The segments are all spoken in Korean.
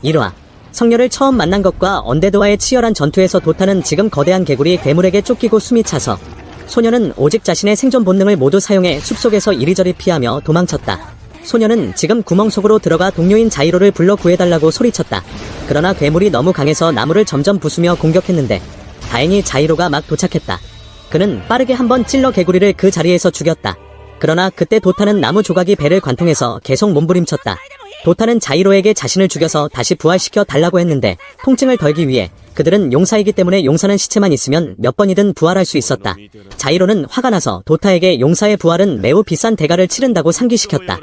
1화. 성녀를 처음 만난 것과 언데드와의 치열한 전투에서 도타는 지금 거대한 개구리 괴물에게 쫓기고 숨이 차서 소녀는 오직 자신의 생존 본능을 모두 사용해 숲속에서 이리저리 피하며 도망쳤다. 소녀는 지금 구멍 속으로 들어가 동료인 자이로를 불러 구해달라고 소리쳤다. 그러나 괴물이 너무 강해서 나무를 점점 부수며 공격했는데 다행히 자이로가 막 도착했다. 그는 빠르게 한번 찔러 개구리를 그 자리에서 죽였다. 그러나 그때 도타는 나무 조각이 배를 관통해서 계속 몸부림쳤다. 도타는 자이로에게 자신을 죽여서 다시 부활시켜 달라고 했는데 통증을 덜기 위해 그들은 용사이기 때문에 용사는 시체만 있으면 몇 번이든 부활할 수 있었다. 자이로는 화가 나서 도타에게 용사의 부활은 매우 비싼 대가를 치른다고 상기시켰다.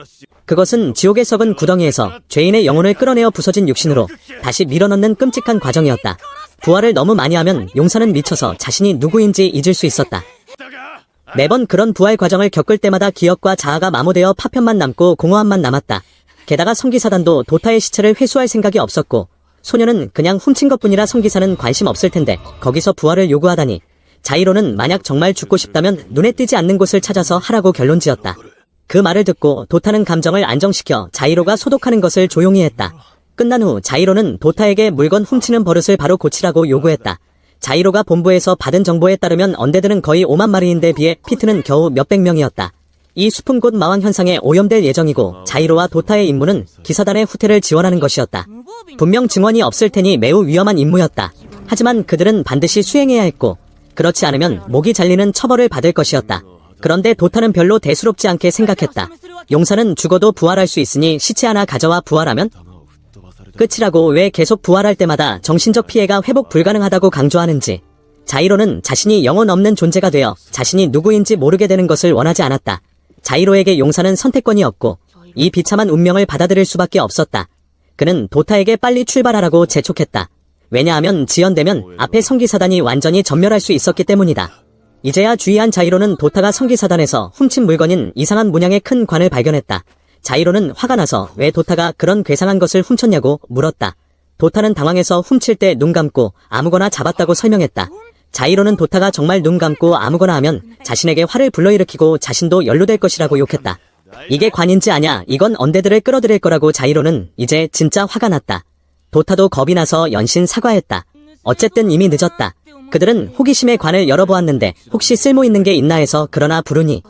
그것은 지옥의 썩은 구덩이에서 죄인의 영혼을 끌어내어 부서진 육신으로 다시 밀어넣는 끔찍한 과정이었다. 부활을 너무 많이 하면 용사는 미쳐서 자신이 누구인지 잊을 수 있었다. 매번 그런 부활 과정을 겪을 때마다 기억과 자아가 마모되어 파편만 남고 공허함만 남았다. 게다가 성기사단도 도타의 시체를 회수할 생각이 없었고 소녀는 그냥 훔친 것뿐이라 성기사는 관심 없을 텐데 거기서 부활을 요구하다니. 자이로는 만약 정말 죽고 싶다면 눈에 띄지 않는 곳을 찾아서 하라고 결론지었다. 그 말을 듣고 도타는 감정을 안정시켜 자이로가 소독하는 것을 조용히 했다. 끝난 후 자이로는 도타에게 물건 훔치는 버릇을 바로 고치라고 요구했다. 자이로가 본부에서 받은 정보에 따르면 언데드는 거의 5만 마리인데 비해 피트는 겨우 몇백 명이었다. 이 숲은 곧 마왕 현상에 오염될 예정이고 자이로와 도타의 임무는 기사단의 후퇴를 지원하는 것이었다. 분명 증언이 없을 테니 매우 위험한 임무였다. 하지만 그들은 반드시 수행해야 했고 그렇지 않으면 목이 잘리는 처벌을 받을 것이었다. 그런데 도타는 별로 대수롭지 않게 생각했다. 용사는 죽어도 부활할 수 있으니 시체 하나 가져와 부활하면 끝이라고 왜 계속 부활할 때마다 정신적 피해가 회복 불가능하다고 강조하는지. 자이로는 자신이 영혼 없는 존재가 되어 자신이 누구인지 모르게 되는 것을 원하지 않았다. 자이로에게 용사는 선택권이 없고 이 비참한 운명을 받아들일 수밖에 없었다. 그는 도타에게 빨리 출발하라고 재촉했다. 왜냐하면 지연되면 앞에 성기사단이 완전히 전멸할 수 있었기 때문이다. 이제야 주의한 자이로는 도타가 성기사단에서 훔친 물건인 이상한 문양의 큰 관을 발견했다. 자이로는 화가 나서 왜 도타가 그런 괴상한 것을 훔쳤냐고 물었다. 도타는 당황해서 훔칠 때 눈 감고 아무거나 잡았다고 설명했다. 자이로는 도타가 정말 눈 감고 아무거나 하면 자신에게 화를 불러일으키고 자신도 연루될 것이라고 욕했다. 이게 관인지 아냐, 이건 언데드를 끌어들일 거라고. 자이로는 이제 진짜 화가 났다. 도타도 겁이 나서 연신 사과했다. 어쨌든 이미 늦었다. 그들은 호기심에 관을 열어보았는데 혹시 쓸모있는 게 있나 해서 그러나 부르니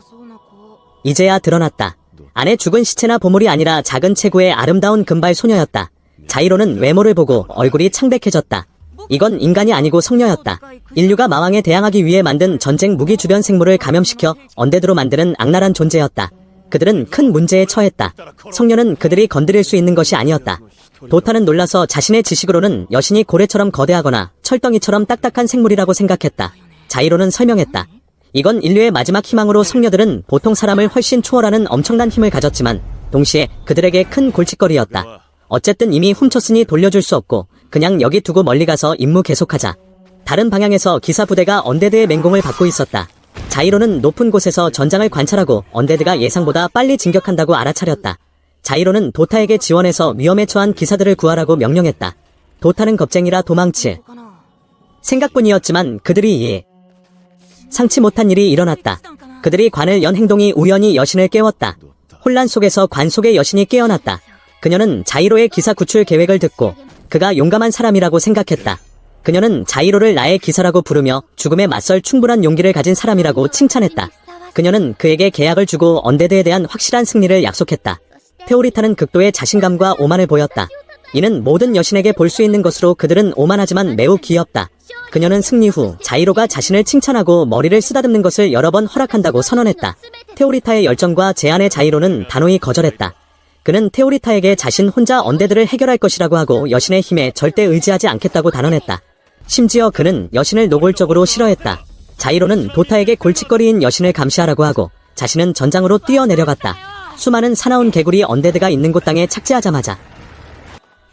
이제야 드러났다. 안에 죽은 시체나 보물이 아니라 작은 체구의 아름다운 금발 소녀였다. 자이로는 외모를 보고 얼굴이 창백해졌다. 이건 인간이 아니고 성녀였다. 인류가 마왕에 대항하기 위해 만든 전쟁 무기 주변 생물을 감염시켜 언데드로 만드는 악랄한 존재였다. 그들은 큰 문제에 처했다. 성녀는 그들이 건드릴 수 있는 것이 아니었다. 도타는 놀라서 자신의 지식으로는 여신이 고래처럼 거대하거나 철덩이처럼 딱딱한 생물이라고 생각했다. 자이로는 설명했다. 이건 인류의 마지막 희망으로 성녀들은 보통 사람을 훨씬 초월하는 엄청난 힘을 가졌지만 동시에 그들에게 큰 골칫거리였다. 어쨌든 이미 훔쳤으니 돌려줄 수 없고 그냥 여기 두고 멀리 가서 임무 계속하자. 다른 방향에서 기사 부대가 언데드의 맹공을 받고 있었다. 자이로는 높은 곳에서 전장을 관찰하고 언데드가 예상보다 빨리 진격한다고 알아차렸다. 자이로는 도타에게 지원해서 위험에 처한 기사들을 구하라고 명령했다. 도타는 겁쟁이라 도망칠 생각뿐이었지만 그들이 상치 못한 일이 일어났다. 그들이 관을 연 행동이 우연히 여신을 깨웠다. 혼란 속에서 관 속의 여신이 깨어났다. 그녀는 자이로의 기사 구출 계획을 듣고 그가 용감한 사람이라고 생각했다. 그녀는 자이로를 나의 기사라고 부르며 죽음에 맞설 충분한 용기를 가진 사람이라고 칭찬했다. 그녀는 그에게 계약을 주고 언데드에 대한 확실한 승리를 약속했다. 테오리타는 극도의 자신감과 오만을 보였다. 이는 모든 여신에게 볼 수 있는 것으로 그들은 오만하지만 매우 귀엽다. 그녀는 승리 후 자이로가 자신을 칭찬하고 머리를 쓰다듬는 것을 여러 번 허락한다고 선언했다. 테오리타의 열정과 제안에 자이로는 단호히 거절했다. 그는 테오리타에게 자신 혼자 언데드를 해결할 것이라고 하고 여신의 힘에 절대 의지하지 않겠다고 단언했다. 심지어 그는 여신을 노골적으로 싫어했다. 자이로는 도타에게 골칫거리인 여신을 감시하라고 하고 자신은 전장으로 뛰어내려갔다. 수많은 사나운 개구리 언데드가 있는 곳 땅에 착지하자마자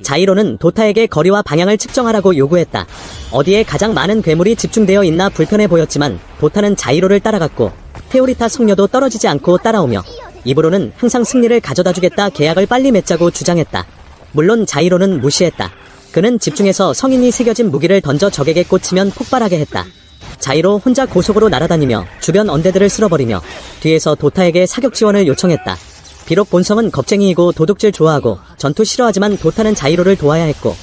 자이로는 도타에게 거리와 방향을 측정하라고 요구했다. 어디에 가장 많은 괴물이 집중되어 있나 불편해 보였지만 도타는 자이로를 따라갔고 테오리타 성녀도 떨어지지 않고 따라오며 입으로는 항상 승리를 가져다주겠다, 계약을 빨리 맺자고 주장했다. 물론 자이로는 무시했다. 그는 집중해서 성인이 새겨진 무기를 던져 적에게 꽂히면 폭발하게 했다. 자이로 혼자 고속으로 날아다니며 주변 언데드를 쓸어버리며 뒤에서 도타에게 사격 지원을 요청했다. 비록 본성은 겁쟁이이고 도둑질 좋아하고 전투 싫어하지만 도타는 자이로를 도와야 했고,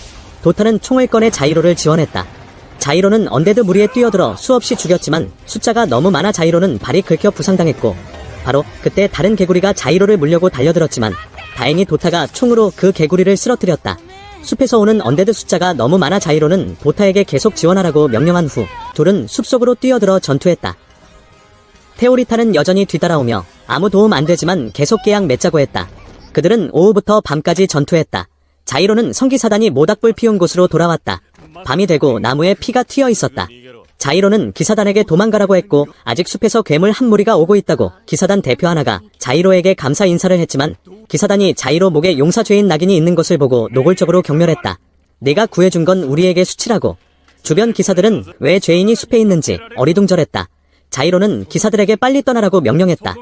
도타는 총을 꺼내 자이로를 지원했다. 자이로는 언데드 무리에 뛰어들어 수없이 죽였지만 숫자가 너무 많아 자이로는 발이 긁혀 부상당했고, 바로 그때 다른 개구리가 자이로를 물려고 달려들었지만 다행히 도타가 총으로 그 개구리를 쓰러뜨렸다. 숲에서 오는 언데드 숫자가 너무 많아 자이로는 도타에게 계속 지원하라고 명령한 후 둘은 숲속으로 뛰어들어 전투했다. 테오리타는 여전히 뒤따라오며 아무 도움 안 되지만 계속 계약 맺자고 했다. 그들은 오후부터 밤까지 전투했다. 자이로는 성기사단이 모닥불 피운 곳으로 돌아왔다. 밤이 되고 나무에 피가 튀어 있었다. 자이로는 기사단에게 도망가라고 했고 아직 숲에서 괴물 한 무리가 오고 있다고 기사단 대표 하나가 자이로에게 감사 인사를 했지만 기사단이 자이로 목에 용사죄인 낙인이 있는 것을 보고 노골적으로 경멸했다. 네가 구해준 건 우리에게 수치라고. 주변 기사들은 왜 죄인이 숲에 있는지 어리둥절했다. 자이로는 기사들에게 빨리 떠나라고 명령했다.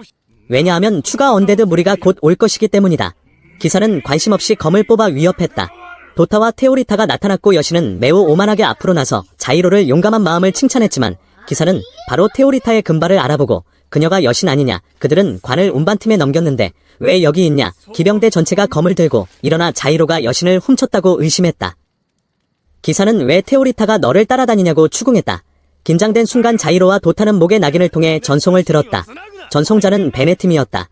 왜냐하면 추가 언데드 무리가 곧 올 것이기 때문이다. 기사는 관심 없이 검을 뽑아 위협했다. 도타와 테오리타가 나타났고 여신은 매우 오만하게 앞으로 나서 자이로를 용감한 마음을 칭찬했지만 기사는 바로 테오리타의 금발을 알아보고 그녀가 여신 아니냐, 그들은 관을 운반팀에 넘겼는데 왜 여기 있냐, 기병대 전체가 검을 들고 일어나 자이로가 여신을 훔쳤다고 의심했다. 기사는 왜 테오리타가 너를 따라다니냐고 추궁했다. 긴장된 순간 자이로와 도타는 목의 낙인을 통해 전송을 들었다. 전송자는 베네팀이었다.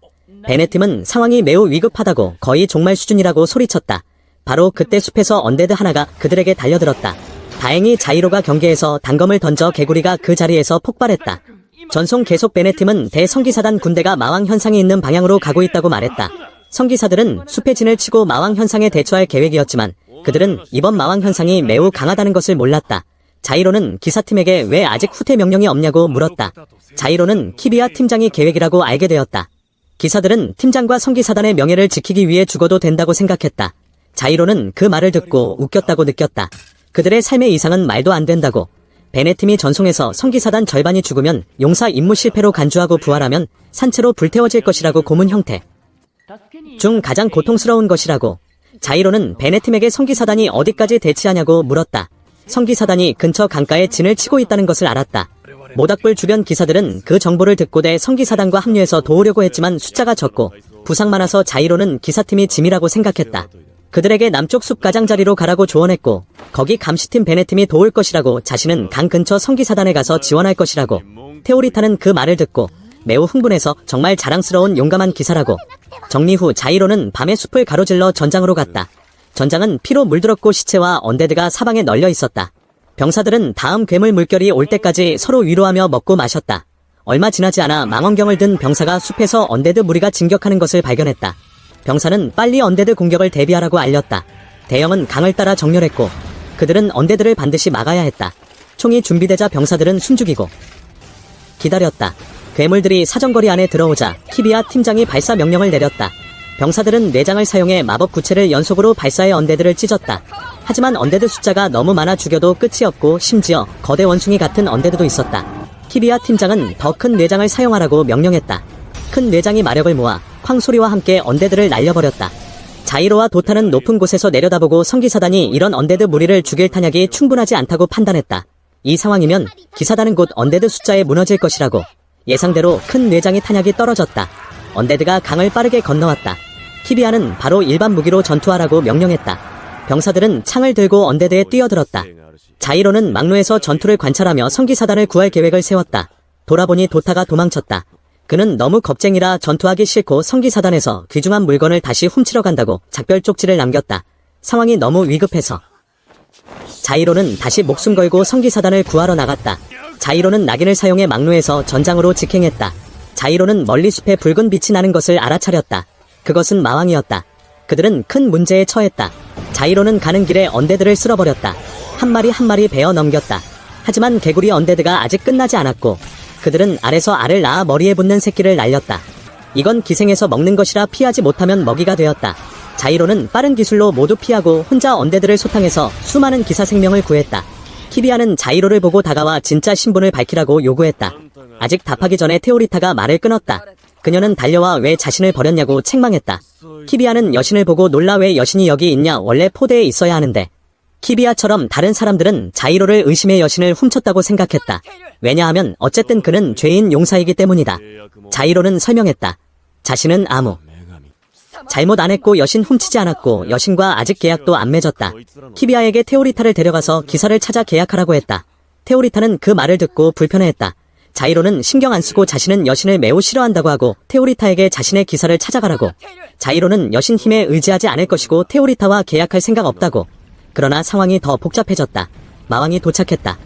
베네팀은 상황이 매우 위급하다고 거의 종말 수준이라고 소리쳤다. 바로 그때 숲에서 언데드 하나가 그들에게 달려들었다. 다행히 자이로가 경계에서 단검을 던져 개구리가 그 자리에서 폭발했다. 전송 계속 베네팀은 대성기사단 군대가 마왕 현상이 있는 방향으로 가고 있다고 말했다. 성기사들은 숲의 진을 치고 마왕 현상에 대처할 계획이었지만 그들은 이번 마왕 현상이 매우 강하다는 것을 몰랐다. 자이로는 기사팀에게 왜 아직 후퇴 명령이 없냐고 물었다. 자이로는 키비아 팀장이 계획이라고 알게 되었다. 기사들은 팀장과 성기사단의 명예를 지키기 위해 죽어도 된다고 생각했다. 자이로는 그 말을 듣고 웃겼다고 느꼈다. 그들의 삶의 이상은 말도 안 된다고. 베네팀이 전송해서 성기사단 절반이 죽으면 용사 임무 실패로 간주하고 부활하면 산채로 불태워질 것이라고 고문 형태 중 가장 고통스러운 것이라고. 자이로는 베네팀에게 성기사단이 어디까지 대치하냐고 물었다. 성기사단이 근처 강가에 진을 치고 있다는 것을 알았다. 모닥불 주변 기사들은 그 정보를 듣고 대 성기사단과 합류해서 도우려고 했지만 숫자가 적고 부상 많아서 자이로는 기사팀이 짐이라고 생각했다. 그들에게 남쪽 숲 가장자리로 가라고 조언했고 거기 감시팀 베네팀이 도울 것이라고, 자신은 강 근처 성기사단에 가서 지원할 것이라고. 테오리타는 그 말을 듣고 매우 흥분해서 정말 자랑스러운 용감한 기사라고. 정리 후 자이로는 밤에 숲을 가로질러 전장으로 갔다. 전장은 피로 물들었고 시체와 언데드가 사방에 널려 있었다. 병사들은 다음 괴물 물결이 올 때까지 서로 위로하며 먹고 마셨다. 얼마 지나지 않아 망원경을 든 병사가 숲에서 언데드 무리가 진격하는 것을 발견했다. 병사는 빨리 언데드 공격을 대비하라고 알렸다. 대형은 강을 따라 정렬했고 그들은 언데드를 반드시 막아야 했다. 총이 준비되자 병사들은 숨죽이고 기다렸다. 괴물들이 사정거리 안에 들어오자 키비아 팀장이 발사 명령을 내렸다. 병사들은 뇌장을 사용해 마법 구체를 연속으로 발사해 언데드를 찢었다. 하지만 언데드 숫자가 너무 많아 죽여도 끝이 없고 심지어 거대 원숭이 같은 언데드도 있었다. 키비아 팀장은 더 큰 뇌장을 사용하라고 명령했다. 큰 뇌장이 마력을 모아 쾅 소리와 함께 언데드를 날려버렸다. 자이로와 도타는 높은 곳에서 내려다보고 성기사단이 이런 언데드 무리를 죽일 탄약이 충분하지 않다고 판단했다. 이 상황이면 기사단은 곧 언데드 숫자에 무너질 것이라고. 예상대로 큰 뇌장이 탄약이 떨어졌다. 언데드가 강을 빠르게 건너왔다. 키비아는 바로 일반 무기로 전투하라고 명령했다. 병사들은 창을 들고 언데드에 뛰어들었다. 자이로는 막로에서 전투를 관찰하며 성기사단을 구할 계획을 세웠다. 돌아보니 도타가 도망쳤다. 그는 너무 겁쟁이라 전투하기 싫고 성기사단에서 귀중한 물건을 다시 훔치러 간다고 작별 쪽지를 남겼다. 상황이 너무 위급해서 자이로는 다시 목숨 걸고 성기사단을 구하러 나갔다. 자이로는 낙인을 사용해 막로에서 전장으로 직행했다. 자이로는 멀리 숲에 붉은 빛이 나는 것을 알아차렸다. 그것은 마왕이었다. 그들은 큰 문제에 처했다. 자이로는 가는 길에 언데드를 쓸어버렸다. 한 마리 한 마리 베어 넘겼다. 하지만 개구리 언데드가 아직 끝나지 않았고 그들은 알에서 알을 낳아 머리에 붙는 새끼를 날렸다. 이건 기생해서 먹는 것이라 피하지 못하면 먹이가 되었다. 자이로는 빠른 기술로 모두 피하고 혼자 언데드를 소탕해서 수많은 기사 생명을 구했다. 키비아는 자이로를 보고 다가와 진짜 신분을 밝히라고 요구했다. 아직 답하기 전에 테오리타가 말을 끊었다. 그녀는 달려와 왜 자신을 버렸냐고 책망했다. 키비아는 여신을 보고 놀라 왜 여신이 여기 있냐, 원래 포대에 있어야 하는데. 키비아처럼 다른 사람들은 자이로를 의심해 여신을 훔쳤다고 생각했다. 왜냐하면 어쨌든 그는 죄인 용사이기 때문이다. 자이로는 설명했다. 자신은 아무 잘못 안 했고 여신 훔치지 않았고 여신과 아직 계약도 안 맺었다. 키비아에게 테오리타를 데려가서 기사를 찾아 계약하라고 했다. 테오리타는 그 말을 듣고 불편해했다. 자이로는 신경 안 쓰고 자신은 여신을 매우 싫어한다고 하고 테오리타에게 자신의 기사를 찾아가라고. 자이로는 여신 힘에 의지하지 않을 것이고 테오리타와 계약할 생각 없다고. 그러나 상황이 더 복잡해졌다. 마왕이 도착했다.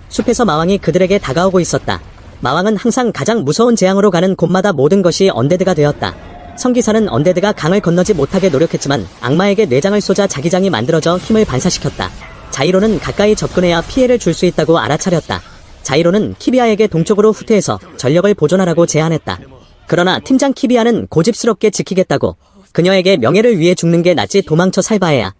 숲에서 마왕이 그들에게 다가오고 있었다. 마왕은 항상 가장 무서운 재앙으로 가는 곳마다 모든 것이 언데드가 되었다. 성기사는 언데드가 강을 건너지 못하게 노력했지만 악마에게 뇌장을 쏘자 자기장이 만들어져 힘을 반사시켰다. 자이로는 가까이 접근해야 피해를 줄 수 있다고 알아차렸다. 자이로는 키비아에게 동쪽으로 후퇴해서 전력을 보존하라고 제안했다. 그러나 팀장 키비아는 고집스럽게 지키겠다고. 그녀에게 명예를 위해 죽는 게 낫지 도망쳐 살 바에야.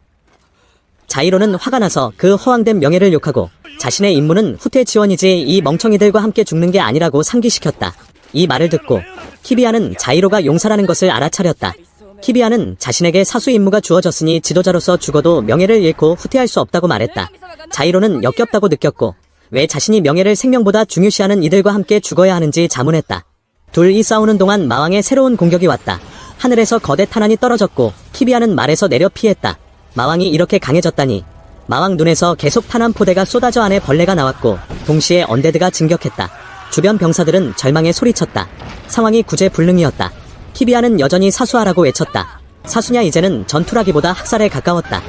자이로는 화가 나서 그 허황된 명예를 욕하고 자신의 임무는 후퇴 지원이지 이 멍청이들과 함께 죽는 게 아니라고 상기시켰다. 이 말을 듣고 키비아는 자이로가 용사라는 것을 알아차렸다. 키비아는 자신에게 사수 임무가 주어졌으니 지도자로서 죽어도 명예를 잃고 후퇴할 수 없다고 말했다. 자이로는 역겹다고 느꼈고 왜 자신이 명예를 생명보다 중요시하는 이들과 함께 죽어야 하는지 자문했다. 둘이 싸우는 동안 마왕의 새로운 공격이 왔다. 하늘에서 거대 탄환이 떨어졌고 키비아는 말에서 내려 피했다. 마왕이 이렇게 강해졌다니. 마왕 눈에서 계속 탄환 포대가 쏟아져 안에 벌레가 나왔고 동시에 언데드가 진격했다. 주변 병사들은 절망에 소리쳤다. 상황이 구제불능이었다. 키비아는 여전히 사수하라고 외쳤다. 사수냐 이제는 전투라기보다 학살에 가까웠다.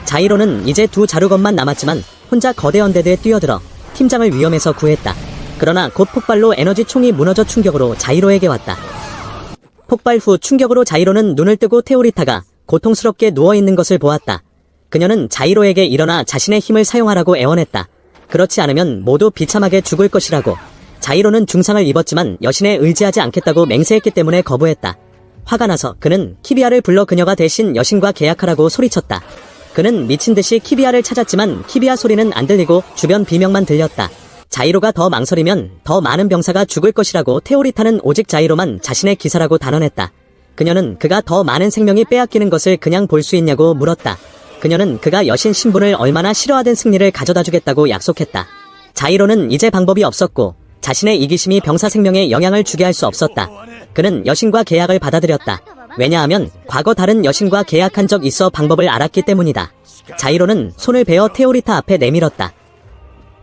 자이로는 이제 두 자루건만 남았지만 혼자 거대 언데드에 뛰어들어 팀장을 위험에서 구했다. 그러나 곧 폭발로 에너지 총이 무너져 충격으로 자이로에게 왔다. 폭발 후 충격으로 자이로는 눈을 뜨고 테오리타가 고통스럽게 누워있는 것을 보았다. 그녀는 자이로에게 일어나 자신의 힘을 사용하라고 애원했다. 그렇지 않으면 모두 비참하게 죽을 것이라고. 자이로는 중상을 입었지만 여신에 의지하지 않겠다고 맹세했기 때문에 거부했다. 화가 나서 그는 키비아를 불러 그녀가 대신 여신과 계약하라고 소리쳤다. 그는 미친듯이 키비아를 찾았지만 키비아 소리는 안 들리고 주변 비명만 들렸다. 자이로가 더 망설이면 더 많은 병사가 죽을 것이라고 테오리타는 오직 자이로만 자신의 기사라고 단언했다. 그녀는 그가 더 많은 생명이 빼앗기는 것을 그냥 볼 수 있냐고 물었다. 그녀는 그가 여신 신분을 얼마나 싫어하던 승리를 가져다 주겠다고 약속했다. 자이로는 이제 방법이 없었고 자신의 이기심이 병사 생명에 영향을 주게 할 수 없었다. 그는 여신과 계약을 받아들였다. 왜냐하면 과거 다른 여신과 계약한 적 있어 방법을 알았기 때문이다. 자이로는 손을 베어 테오리타 앞에 내밀었다.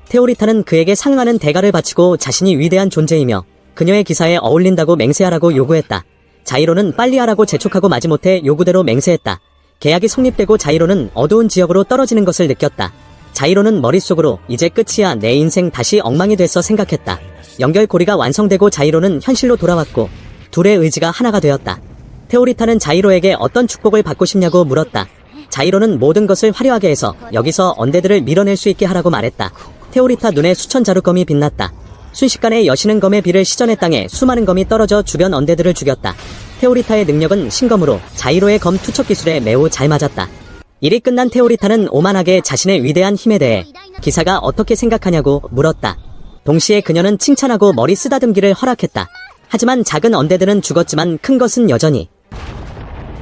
테오리타는 그에게 상응하는 대가를 바치고 자신이 위대한 존재이며 그녀의 기사에 어울린다고 맹세하라고 요구했다. 자이로는 빨리 하라고 재촉하고 마지못해 요구대로 맹세했다. 계약이 성립되고 자이로는 어두운 지역으로 떨어지는 것을 느꼈다. 자이로는 머릿속으로 이제 끝이야 내 인생 다시 엉망이 됐어 생각했다. 연결고리가 완성되고 자이로는 현실로 돌아왔고 둘의 의지가 하나가 되었다. 테오리타는 자이로에게 어떤 축복을 받고 싶냐고 물었다. 자이로는 모든 것을 화려하게 해서 여기서 언데드를 밀어낼 수 있게 하라고 말했다. 테오리타 눈에 수천 자루검이 빛났다. 순식간에 여신은 검의 비를 시전의 땅에 수많은 검이 떨어져 주변 언데드를 죽였다. 테오리타의 능력은 신검으로 자이로의 검 투척 기술에 매우 잘 맞았다. 일이 끝난 테오리타는 오만하게 자신의 위대한 힘에 대해 기사가 어떻게 생각하냐고 물었다. 동시에 그녀는 칭찬하고 머리 쓰다듬기를 허락했다. 하지만 작은 언데드는 죽었지만 큰 것은 여전히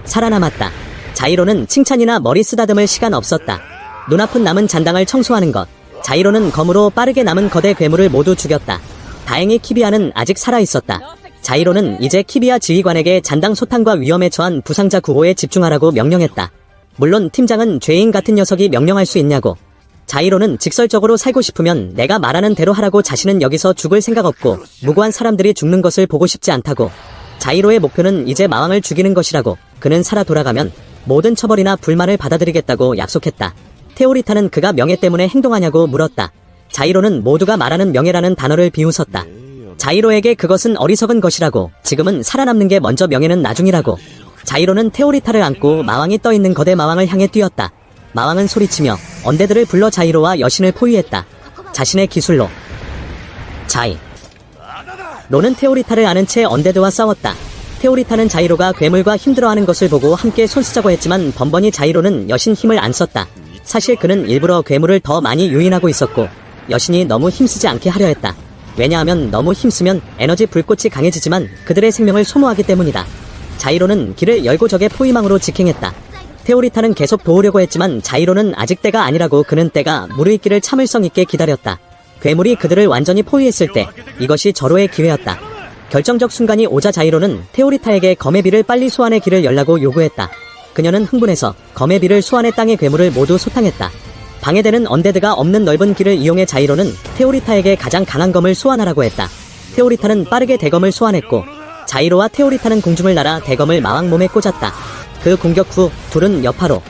살아남았다. 자이로는 칭찬이나 머리 쓰다듬을 시간 없었다. 눈아픈 남은 잔당을 청소하는 것. 자이로는 검으로 빠르게 남은 거대 괴물을 모두 죽였다. 다행히 키비아는 아직 살아있었다. 자이로는 이제 키비아 지휘관에게 잔당 소탕과 위험에 처한 부상자 구호에 집중하라고 명령했다. 물론 팀장은 죄인 같은 녀석이 명령할 수 있냐고. 자이로는 직설적으로 살고 싶으면 내가 말하는 대로 하라고. 자신은 여기서 죽을 생각 없고 무고한 사람들이 죽는 것을 보고 싶지 않다고. 자이로의 목표는 이제 마왕을 죽이는 것이라고. 그는 살아 돌아가면 모든 처벌이나 불만을 받아들이겠다고 약속했다. 테오리타는 그가 명예 때문에 행동하냐고 물었다. 자이로는 모두가 말하는 명예라는 단어를 비웃었다. 자이로에게 그것은 어리석은 것이라고. 지금은 살아남는 게 먼저, 명예는 나중이라고. 자이로는 테오리타를 안고 마왕이 떠있는 거대 마왕을 향해 뛰었다. 마왕은 소리치며 언데드를 불러 자이로와 여신을 포위했다. 자신의 기술로. 자이로는 테오리타를 아는 채 언데드와 싸웠다. 테오리타는 자이로가 괴물과 힘들어하는 것을 보고 함께 손쓰자고 했지만 번번이 자이로는 여신 힘을 안 썼다. 사실 그는 일부러 괴물을 더 많이 유인하고 있었고 여신이 너무 힘쓰지 않게 하려 했다. 왜냐하면 너무 힘쓰면 에너지 불꽃이 강해지지만 그들의 생명을 소모하기 때문이다. 자이로는 길을 열고 적의 포위망으로 직행했다. 테오리타는 계속 도우려고 했지만 자이로는 아직 때가 아니라고. 그는 때가 무르익기를 참을성 있게 기다렸다. 괴물이 그들을 완전히 포위했을 때 이것이 절호의 기회였다. 결정적 순간이 오자 자이로는 테오리타에게 검의 비를 빨리 소환해 길을 열라고 요구했다. 그녀는 흥분해서 검의 비를 소환해 땅의 괴물을 모두 소탕했다. 방해되는 언데드가 없는 넓은 길을 이용해 자이로는 테오리타에게 가장 강한 검을 소환하라고 했다. 테오리타는 빠르게 대검을 소환했고 자이로와 테오리타는 공중을 날아 대검을 마왕 몸에 꽂았다. 그 공격 후 둘은 여파로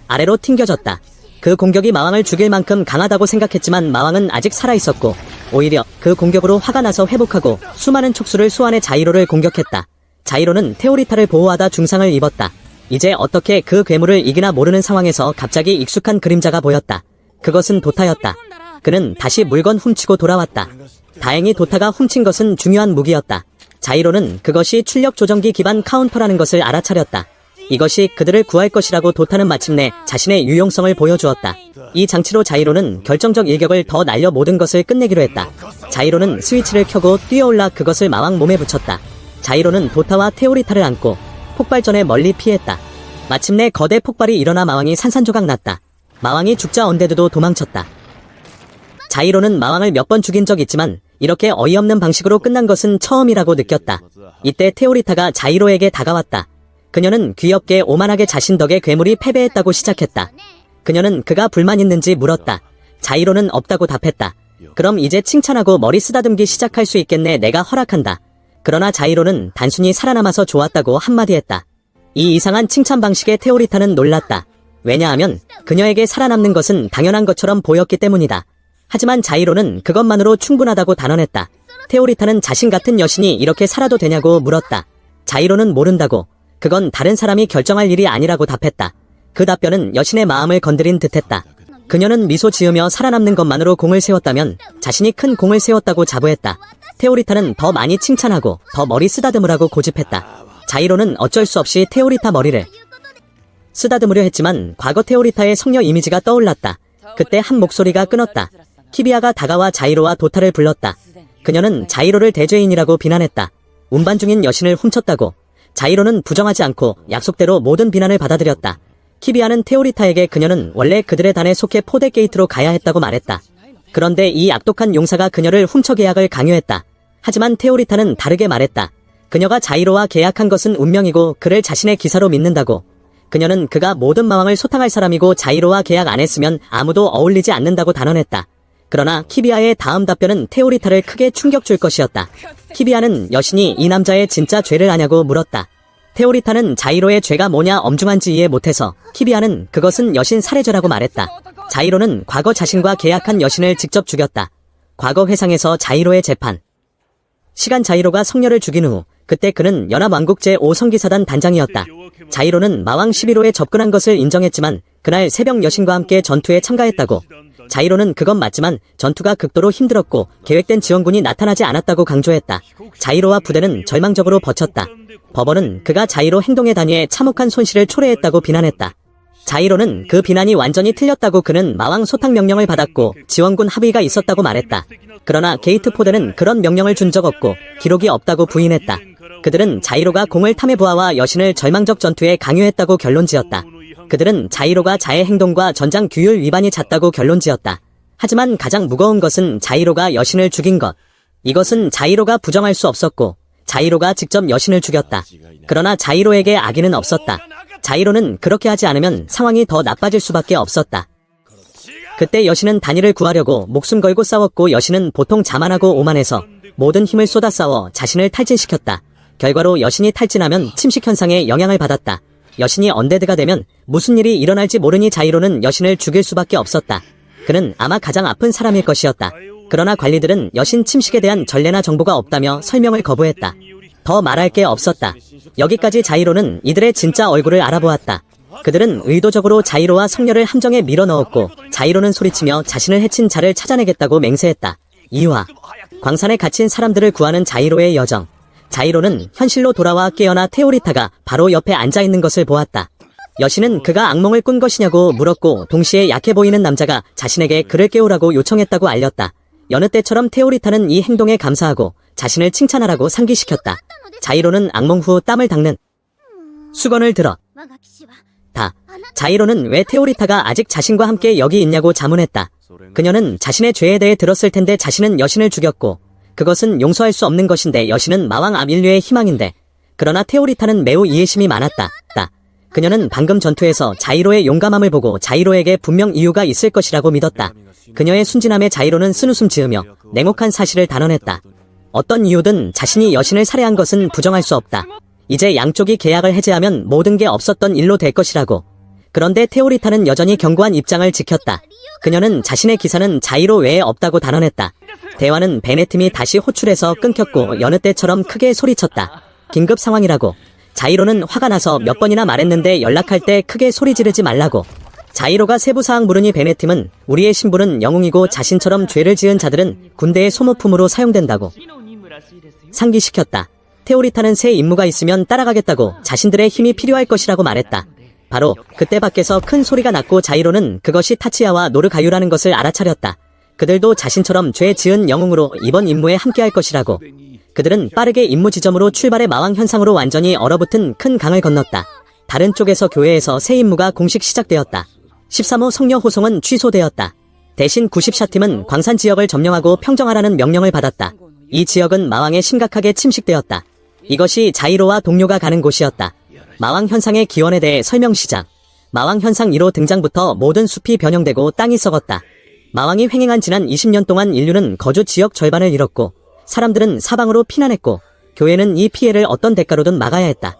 아래로 튕겨졌다. 그 공격이 마왕을 죽일 만큼 강하다고 생각했지만 마왕은 아직 살아있었고 오히려 그 공격으로 화가 나서 회복하고 수많은 촉수를 소환해 자이로를 공격했다. 자이로는 테오리타를 보호하다 중상을 입었다. 이제 어떻게 그 괴물을 이기나 모르는 상황에서 갑자기 익숙한 그림자가 보였다. 그것은 도타였다. 그는 다시 물건 훔치고 돌아왔다. 다행히 도타가 훔친 것은 중요한 무기였다. 자이로는 그것이 출력 조정기 기반 카운터라는 것을 알아차렸다. 이것이 그들을 구할 것이라고 도타는 마침내 자신의 유용성을 보여주었다. 이 장치로 자이로는 결정적 일격을 더 날려 모든 것을 끝내기로 했다. 자이로는 스위치를 켜고 뛰어올라 그것을 마왕 몸에 붙였다. 자이로는 도타와 테오리타를 안고 폭발 전에 멀리 피했다. 마침내 거대 폭발이 일어나 마왕이 산산조각 났다. 마왕이 죽자 언데드도 도망쳤다. 자이로는 마왕을 몇 번 죽인 적 있지만 이렇게 어이없는 방식으로 끝난 것은 처음이라고 느꼈다. 이때 테오리타가 자이로에게 다가왔다. 그녀는 귀엽게 오만하게 자신 덕에 괴물이 패배했다고 시작했다. 그녀는 그가 불만 있는지 물었다. 자이로는 없다고 답했다. 그럼 이제 칭찬하고 머리 쓰다듬기 시작할 수 있겠네. 내가 허락한다. 그러나 자이로는 단순히 살아남아서 좋았다고 한마디 했다. 이 이상한 칭찬 방식에 테오리타는 놀랐다. 왜냐하면 그녀에게 살아남는 것은 당연한 것처럼 보였기 때문이다. 하지만 자이로는 그것만으로 충분하다고 단언했다. 테오리타는 자신 같은 여신이 이렇게 살아도 되냐고 물었다. 자이로는 모른다고. 그건 다른 사람이 결정할 일이 아니라고 답했다. 그 답변은 여신의 마음을 건드린 듯했다. 그녀는 미소 지으며 살아남는 것만으로 공을 세웠다면 자신이 큰 공을 세웠다고 자부했다. 테오리타는 더 많이 칭찬하고 더 머리 쓰다듬으라고 고집했다. 자이로는 어쩔 수 없이 테오리타 머리를 쓰다듬으려 했지만 과거 테오리타의 성녀 이미지가 떠올랐다. 그때 한 목소리가 끊었다. 키비아가 다가와 자이로와 도타를 불렀다. 그녀는 자이로를 대죄인이라고 비난했다. 운반 중인 여신을 훔쳤다고. 자이로는 부정하지 않고 약속대로 모든 비난을 받아들였다. 키비아는 테오리타에게 그녀는 원래 그들의 단에 속해 포대 게이트로 가야 했다고 말했다. 그런데 이 악독한 용사가 그녀를 훔쳐 계약을 강요했다. 하지만 테오리타는 다르게 말했다. 그녀가 자이로와 계약한 것은 운명이고 그를 자신의 기사로 믿는다고. 그녀는 그가 모든 마왕을 소탕할 사람이고 자이로와 계약 안 했으면 아무도 어울리지 않는다고 단언했다. 그러나 키비아의 다음 답변은 테오리타를 크게 충격 줄 것이었다. 키비아는 여신이 이 남자의 진짜 죄를 아냐고 물었다. 테오리타는 자이로의 죄가 뭐냐 엄중한지 이해 못해서 키비아는 그것은 여신 살해죄라고 말했다. 자이로는 과거 자신과 계약한 여신을 직접 죽였다. 과거 회상에서 자이로의 재판. 시간 자이로가 성녀를 죽인 후 그때 그는 연합왕국 제5성기사단 단장이었다. 자이로는 마왕 11호에 접근한 것을 인정했지만 그날 새벽 여신과 함께 전투에 참가했다고. 자이로는 그건 맞지만 전투가 극도로 힘들었고 계획된 지원군이 나타나지 않았다고 강조했다. 자이로와 부대는 절망적으로 버텼다. 법원은 그가 자이로 행동에 단위에 참혹한 손실을 초래했다고 비난했다. 자이로는 그 비난이 완전히 틀렸다고 그는 마왕 소탕 명령을 받았고 지원군 합의가 있었다고 말했다. 그러나 게이트 포대는 그런 명령을 준 적 없고 기록이 없다고 부인했다. 그들은 자이로가 공을 탐해 보아와 여신을 절망적 전투에 강요했다고 결론지었다. 그들은 자이로가 자해 행동과 전장 규율 위반이 잦다고 결론지었다. 하지만 가장 무거운 것은 자이로가 여신을 죽인 것. 이것은 자이로가 부정할 수 없었고 자이로가 직접 여신을 죽였다. 그러나 자이로에게 악의는 없었다. 자이로는 그렇게 하지 않으면 상황이 더 나빠질 수밖에 없었다. 그때 여신은 단이를 구하려고 목숨 걸고 싸웠고 여신은 보통 자만하고 오만해서 모든 힘을 쏟아 싸워 자신을 탈진시켰다. 결과로 여신이 탈진하면 침식 현상에 영향을 받았다. 여신이 언데드가 되면 무슨 일이 일어날지 모르니 자이로는 여신을 죽일 수밖에 없었다. 그는 아마 가장 아픈 사람일 것이었다. 그러나 관리들은 여신 침식에 대한 전례나 정보가 없다며 설명을 거부했다. 더 말할 게 없었다. 여기까지 자이로는 이들의 진짜 얼굴을 알아보았다. 그들은 의도적으로 자이로와 성녀를 함정에 밀어넣었고 자이로는 소리치며 자신을 해친 자를 찾아내겠다고 맹세했다. 2화 광산에 갇힌 사람들을 구하는 자이로의 여정. 자이로는 현실로 돌아와 깨어나 테오리타가 바로 옆에 앉아있는 것을 보았다. 여신은 그가 악몽을 꾼 것이냐고 물었고 동시에 약해 보이는 남자가 자신에게 그를 깨우라고 요청했다고 알렸다. 여느 때처럼 테오리타는 이 행동에 감사하고 자신을 칭찬하라고 상기시켰다. 자이로는 악몽 후 땀을 닦는 수건을 들어 다. 자이로는 왜 테오리타가 아직 자신과 함께 여기 있냐고 자문했다. 그녀는 자신의 죄에 대해 들었을 텐데 자신은 여신을 죽였고 그것은 용서할 수 없는 것인데 여신은 마왕 암인류의 희망인데. 그러나 테오리타는 매우 이해심이 많았다. 그녀는 방금 전투에서 자이로의 용감함을 보고 자이로에게 분명 이유가 있을 것이라고 믿었다. 그녀의 순진함에 자이로는 쓴웃음 지으며 냉혹한 사실을 단언했다. 어떤 이유든 자신이 여신을 살해한 것은 부정할 수 없다. 이제 양쪽이 계약을 해제하면 모든 게 없었던 일로 될 것이라고. 그런데 테오리타는 여전히 견고한 입장을 지켰다. 그녀는 자신의 기사는 자이로 외에 없다고 단언했다. 대화는 베네팀이 다시 호출해서 끊겼고 여느 때처럼 크게 소리쳤다. 긴급 상황이라고. 자이로는 화가 나서 몇 번이나 말했는데 연락할 때 크게 소리 지르지 말라고. 자이로가 세부사항 물으니 베네팀은 우리의 신분은 영웅이고 자신처럼 죄를 지은 자들은 군대의 소모품으로 사용된다고 상기시켰다. 테오리타는 새 임무가 있으면 따라가겠다고 자신들의 힘이 필요할 것이라고 말했다. 바로 그때 밖에서 큰 소리가 났고 자이로는 그것이 타치야와 노르가유라는 것을 알아차렸다. 그들도 자신처럼 죄 지은 영웅으로 이번 임무에 함께할 것이라고. 그들은 빠르게 임무 지점으로 출발해 마왕 현상으로 완전히 얼어붙은 큰 강을 건넜다. 다른 쪽에서 교회에서 새 임무가 공식 시작되었다. 13호 성녀 호송은 취소되었다. 대신 90샤팀은 광산 지역을 점령하고 평정하라는 명령을 받았다. 이 지역은 마왕에 심각하게 침식되었다. 이것이 자이로와 동료가 가는 곳이었다. 마왕 현상의 기원에 대해 설명 시작. 마왕 현상 1호 등장부터 모든 숲이 변형되고 땅이 썩었다. 마왕이 횡행한 지난 20년 동안 인류는 거주 지역 절반을 잃었고 사람들은 사방으로 피난했고 교회는 이 피해를 어떤 대가로든 막아야 했다.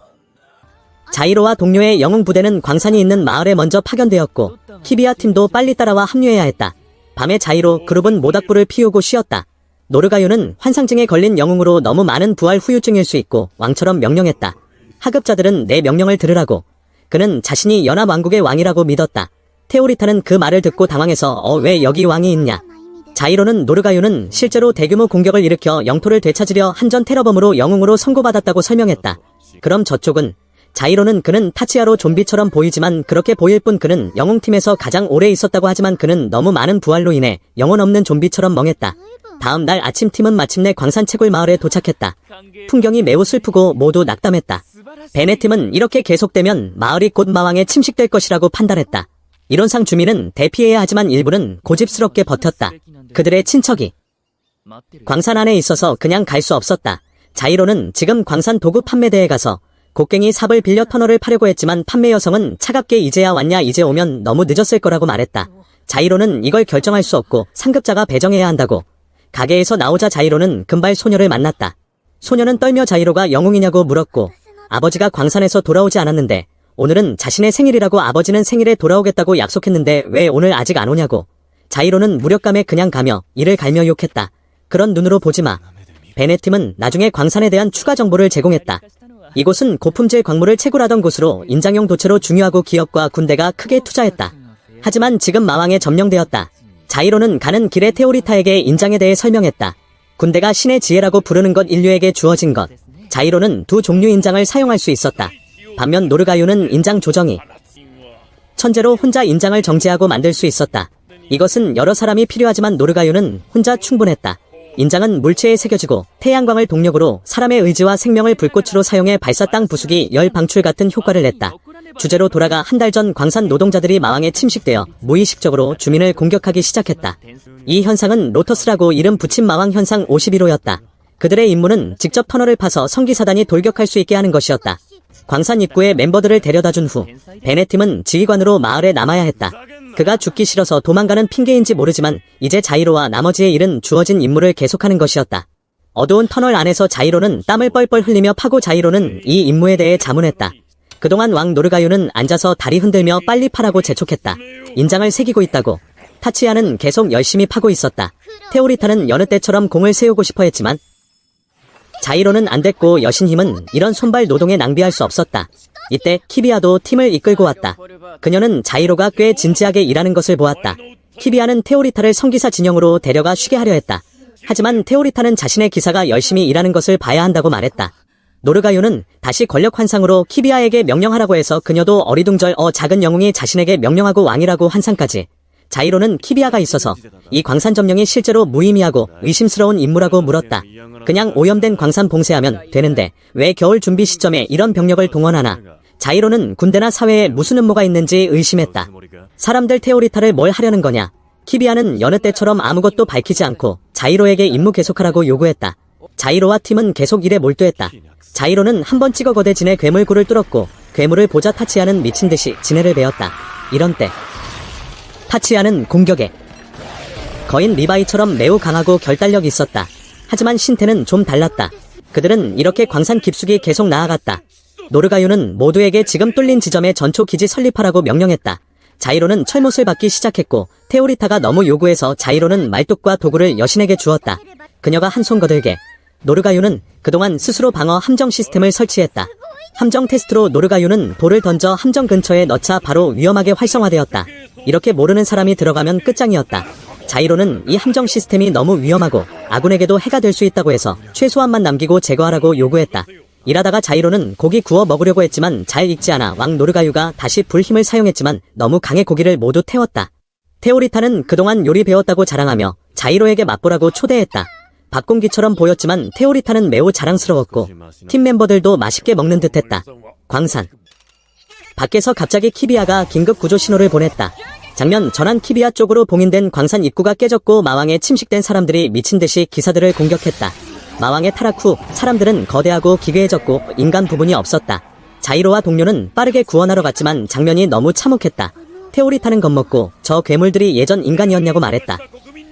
자이로와 동료의 영웅 부대는 광산이 있는 마을에 먼저 파견되었고 키비아 팀도 빨리 따라와 합류해야 했다. 밤에 자이로 그룹은 모닥불을 피우고 쉬었다. 노르가유는 환상증에 걸린 영웅으로 너무 많은 부활 후유증일 수 있고 왕처럼 명령했다. 하급자들은 내 명령을 들으라고. 그는 자신이 연합왕국의 왕이라고 믿었다. 테오리타는 그 말을 듣고 당황해서 왜 여기 왕이 있냐. 자이로는 노르가유는 실제로 대규모 공격을 일으켜 영토를 되찾으려 한전 테러범으로 영웅으로 선고받았다고 설명했다. 그럼 저쪽은? 자이로는 그는 타치야로 좀비처럼 보이지만 그렇게 보일 뿐 그는 영웅팀에서 가장 오래 있었다고 하지만 그는 너무 많은 부활로 인해 영혼 없는 좀비처럼 멍했다. 다음 날 아침 팀은 마침내 광산 채굴 마을에 도착했다. 풍경이 매우 슬프고 모두 낙담했다. 베네팀은 이렇게 계속되면 마을이 곧 마왕에 침식될 것이라고 판단했다. 이론상 주민은 대피해야 하지만 일부는 고집스럽게 버텼다. 그들의 친척이 광산 안에 있어서 그냥 갈 수 없었다. 자이로는 지금 광산 도구 판매대에 가서 곡괭이 삽을 빌려 터널을 파려고 했지만 판매 여성은 차갑게 이제야 왔냐 이제 오면 너무 늦었을 거라고 말했다. 자이로는 이걸 결정할 수 없고 상급자가 배정해야 한다고. 가게에서 나오자 자이로는 금발 소녀를 만났다. 소녀는 떨며 자이로가 영웅이냐고 물었고 아버지가 광산에서 돌아오지 않았는데 오늘은 자신의 생일이라고 아버지는 생일에 돌아오겠다고 약속했는데 왜 오늘 아직 안 오냐고. 자이로는 무력감에 그냥 가며 이를 갈며 욕했다. 그런 눈으로 보지마. 베네팀은 나중에 광산에 대한 추가 정보를 제공했다. 이곳은 고품질 광물을 채굴하던 곳으로 인장용 도체로 중요하고 기업과 군대가 크게 투자했다. 하지만 지금 마왕에 점령되었다. 자이로는 가는 길에 테오리타에게 인장에 대해 설명했다. 군대가 신의 지혜라고 부르는 것 인류에게 주어진 것. 자이로는 두 종류 인장을 사용할 수 있었다. 반면 노르가유는 인장 조정이 천재로 혼자 인장을 정제하고 만들 수 있었다. 이것은 여러 사람이 필요하지만 노르가유는 혼자 충분했다. 인장은 물체에 새겨지고 태양광을 동력으로 사람의 의지와 생명을 불꽃으로 사용해 발사 땅 부수기 열 방출 같은 효과를 냈다. 주제로 돌아가 한 달 전 광산 노동자들이 마왕에 침식되어 무의식적으로 주민을 공격하기 시작했다. 이 현상은 로터스라고 이름 붙인 마왕 현상 51호였다. 그들의 임무는 직접 터널을 파서 성기사단이 돌격할 수 있게 하는 것이었다. 광산 입구에 멤버들을 데려다준 후 베네팀은 지휘관으로 마을에 남아야 했다. 그가 죽기 싫어서 도망가는 핑계인지 모르지만 이제 자이로와 나머지의 일은 주어진 임무를 계속하는 것이었다. 어두운 터널 안에서 자이로는 땀을 뻘뻘 흘리며 파고 자이로는 이 임무에 대해 자문했다. 그동안 왕 노르가유는 앉아서 다리 흔들며 빨리 파라고 재촉했다. 인장을 새기고 있다고. 타치야는 계속 열심히 파고 있었다. 테오리타는 여느 때처럼 공을 세우고 싶어 했지만 자이로는 안 됐고 여신 힘은 이런 손발 노동에 낭비할 수 없었다. 이때 키비아도 팀을 이끌고 왔다. 그녀는 자이로가 꽤 진지하게 일하는 것을 보았다. 키비아는 테오리타를 성기사 진영으로 데려가 쉬게 하려 했다. 하지만 테오리타는 자신의 기사가 열심히 일하는 것을 봐야 한다고 말했다. 노르가유는 다시 권력 환상으로 키비아에게 명령하라고 해서 그녀도 어리둥절 작은 영웅이 자신에게 명령하고 왕이라고 환상까지. 자이로는 키비아가 있어서 이 광산 점령이 실제로 무의미하고 의심스러운 임무라고 물었다. 그냥 오염된 광산 봉쇄하면 되는데 왜 겨울 준비 시점에 이런 병력을 동원하나? 자이로는 군대나 사회에 무슨 음모가 있는지 의심했다. 사람들 테오리타를 뭘 하려는 거냐? 키비아는 여느 때처럼 아무것도 밝히지 않고 자이로에게 임무 계속하라고 요구했다. 자이로와 팀은 계속 일에 몰두했다. 자이로는 한 번 찍어 거대 진의 괴물굴을 뚫었고 괴물을 보자 타치야는 미친듯이 지네를 베었다. 이런 때 타치야는 공격에 거인 리바이처럼 매우 강하고 결단력이 있었다. 하지만 신태는 좀 달랐다. 그들은 이렇게 광산 깊숙이 계속 나아갔다. 노르가유는 모두에게 지금 뚫린 지점에 전초 기지 설립하라고 명령했다. 자이로는 철못을 받기 시작했고 테오리타가 너무 요구해서 자이로는 말뚝과 도구를 여신에게 주었다. 그녀가 한 손 거들게 노르가유는 그동안 스스로 방어 함정 시스템을 설치했다. 함정 테스트로 노르가유는 돌을 던져 함정 근처에 넣자 바로 위험하게 활성화되었다. 이렇게 모르는 사람이 들어가면 끝장이었다. 자이로는 이 함정 시스템이 너무 위험하고 아군에게도 해가 될 수 있다고 해서 최소한만 남기고 제거하라고 요구했다. 일하다가 자이로는 고기 구워 먹으려고 했지만 잘 익지 않아 왕 노르가유가 다시 불힘을 사용했지만 너무 강해 고기를 모두 태웠다. 테오리타는 그동안 요리 배웠다고 자랑하며 자이로에게 맛보라고 초대했다. 밥공기처럼 보였지만 테오리타는 매우 자랑스러웠고 팀 멤버들도 맛있게 먹는 듯했다. 광산 밖에서 갑자기 키비아가 긴급 구조 신호를 보냈다. 장면 전환. 키비아 쪽으로 봉인된 광산 입구가 깨졌고 마왕에 침식된 사람들이 미친듯이 기사들을 공격했다. 마왕의 타락 후 사람들은 거대하고 기괴해졌고 인간 부분이 없었다. 자이로와 동료는 빠르게 구원하러 갔지만 장면이 너무 참혹했다. 테오리타는 겁먹고 저 괴물들이 예전 인간이었냐고 말했다.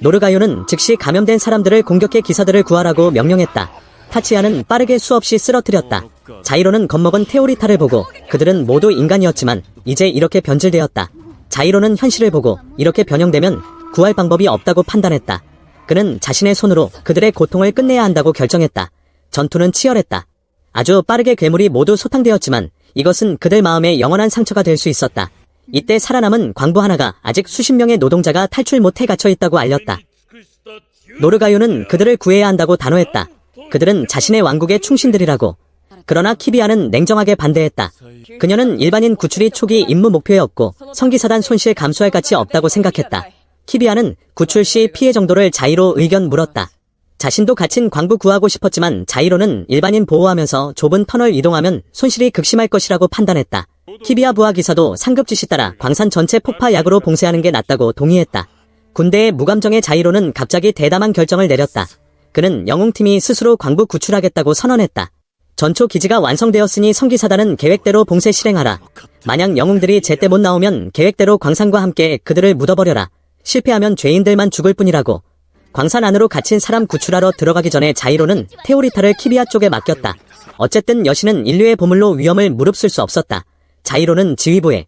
노르가요는 즉시 감염된 사람들을 공격해 기사들을 구하라고 명령했다. 타치야는 빠르게 수없이 쓰러뜨렸다. 자이로는 겁먹은 테오리타를 보고 그들은 모두 인간이었지만 이제 이렇게 변질되었다. 자이로는 현실을 보고 이렇게 변형되면 구할 방법이 없다고 판단했다. 그는 자신의 손으로 그들의 고통을 끝내야 한다고 결정했다. 전투는 치열했다. 아주 빠르게 괴물이 모두 소탕되었지만 이것은 그들 마음에 영원한 상처가 될 수 있었다. 이때 살아남은 광부 하나가 아직 수십 명의 노동자가 탈출 못해 갇혀있다고 알렸다. 노르가요는 그들을 구해야 한다고 단호했다. 그들은 자신의 왕국의 충신들이라고. 그러나 키비아는 냉정하게 반대했다. 그녀는 일반인 구출이 초기 임무 목표였고 성기사단 손실 감수할 가치 없다고 생각했다. 키비아는 구출 시 피해 정도를 자이로 의견 물었다. 자신도 갇힌 광부 구하고 싶었지만 자이로는 일반인 보호하면서 좁은 터널 이동하면 손실이 극심할 것이라고 판단했다. 키비아 부하 기사도 상급 지시 따라 광산 전체 폭파 약으로 봉쇄하는 게 낫다고 동의했다. 군대의 무감정의 자이로는 갑자기 대담한 결정을 내렸다. 그는 영웅팀이 스스로 광부 구출하겠다고 선언했다. 전초 기지가 완성되었으니 성기사단은 계획대로 봉쇄 실행하라. 만약 영웅들이 제때 못 나오면 계획대로 광산과 함께 그들을 묻어버려라. 실패하면 죄인들만 죽을 뿐이라고. 광산 안으로 갇힌 사람 구출하러 들어가기 전에 자이로는 테오리타를 키비아 쪽에 맡겼다. 어쨌든 여신은 인류의 보물로 위험을 무릅쓸 수 없었다. 자이로는 지휘부에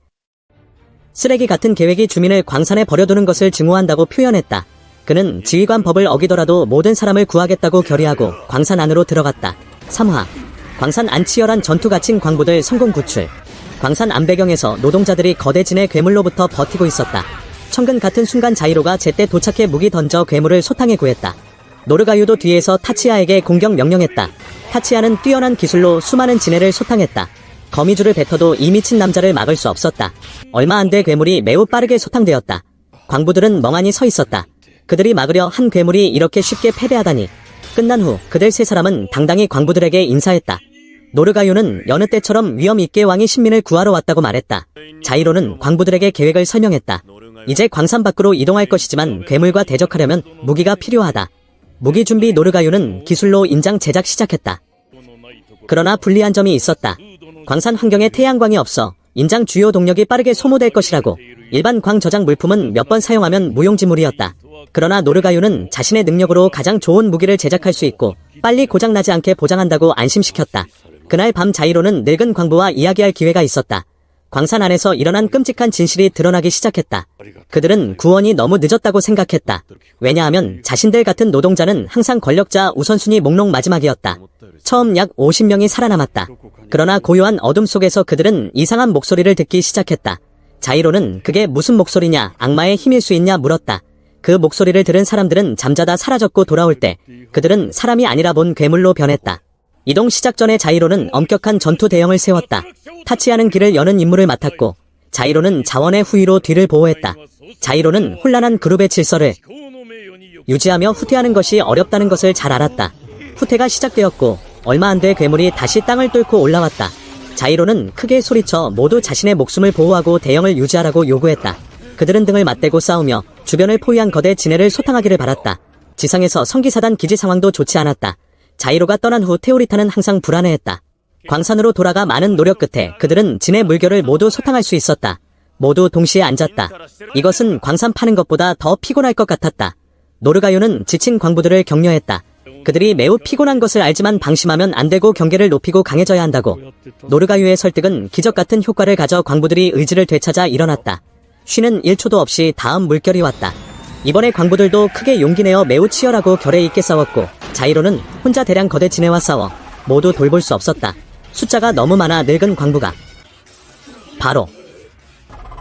쓰레기 같은 계획이 주민을 광산에 버려두는 것을 증오한다고 표현했다. 그는 지휘관 법을 어기더라도 모든 사람을 구하겠다고 결의하고 광산 안으로 들어갔다. 3화 광산 안 치열한 전투 갇힌 광부들 성공 구출. 광산 안 배경에서 노동자들이 거대 진의 괴물로부터 버티고 있었다. 천근 같은 순간 자이로가 제때 도착해 무기 던져 괴물을 소탕에 구했다. 노르가유도 뒤에서 타치야에게 공격 명령했다. 타치야는 뛰어난 기술로 수많은 진해를 소탕했다. 거미줄을 뱉어도 이 미친 남자를 막을 수 없었다. 얼마 안 돼 괴물이 매우 빠르게 소탕되었다. 광부들은 멍하니 서 있었다. 그들이 막으려 한 괴물이 이렇게 쉽게 패배하다니. 끝난 후 그들 세 사람은 당당히 광부들에게 인사했다. 노르가유는 여느 때처럼 위험 있게 왕이 신민을 구하러 왔다고 말했다. 자이로는 광부들에게 계획을 설명했다. 이제 광산 밖으로 이동할 것이지만 괴물과 대적하려면 무기가 필요하다. 무기 준비. 노르가유는 기술로 인장 제작 시작했다. 그러나 불리한 점이 있었다. 광산 환경에 태양광이 없어 인장 주요 동력이 빠르게 소모될 것이라고. 일반 광 저장 물품은 몇 번 사용하면 무용지물이었다. 그러나 노르가유는 자신의 능력으로 가장 좋은 무기를 제작할 수 있고 빨리 고장나지 않게 보장한다고 안심시켰다. 그날 밤 자이로는 늙은 광부와 이야기할 기회가 있었다. 광산 안에서 일어난 끔찍한 진실이 드러나기 시작했다. 그들은 구원이 너무 늦었다고 생각했다. 왜냐하면 자신들 같은 노동자는 항상 권력자 우선순위 목록 마지막이었다. 처음 약 50명이 살아남았다. 그러나 고요한 어둠 속에서 그들은 이상한 목소리를 듣기 시작했다. 자이로는 그게 무슨 목소리냐, 악마의 힘일 수 있냐 물었다. 그 목소리를 들은 사람들은 잠자다 사라졌고 돌아올 때 그들은 사람이 아니라 본 괴물로 변했다. 이동 시작 전에 자이로는 엄격한 전투 대형을 세웠다. 타치야는 길을 여는 임무를 맡았고 자이로는 자원의 후위로 뒤를 보호했다. 자이로는 혼란한 그룹의 질서를 유지하며 후퇴하는 것이 어렵다는 것을 잘 알았다. 후퇴가 시작되었고 얼마 안 돼 괴물이 다시 땅을 뚫고 올라왔다. 자이로는 크게 소리쳐 모두 자신의 목숨을 보호하고 대형을 유지하라고 요구했다. 그들은 등을 맞대고 싸우며 주변을 포위한 거대 진해를 소탕하기를 바랐다. 지상에서 성기사단 기지 상황도 좋지 않았다. 자이로가 떠난 후 테오리타는 항상 불안해했다. 광산으로 돌아가 많은 노력 끝에 그들은 진의 물결을 모두 소탕할 수 있었다. 모두 동시에 앉았다. 이것은 광산 파는 것보다 더 피곤할 것 같았다. 노르가요는 지친 광부들을 격려했다. 그들이 매우 피곤한 것을 알지만 방심하면 안 되고 경계를 높이고 강해져야 한다고. 노르가요의 설득은 기적 같은 효과를 가져 광부들이 의지를 되찾아 일어났다. 쉬는 1초도 없이 다음 물결이 왔다. 이번에 광부들도 크게 용기 내어 매우 치열하고 결에 있게 싸웠고, 자이로는 혼자 대량 거대 진해와 싸워 모두 돌볼 수 없었다. 숫자가 너무 많아 늙은 광부가 바로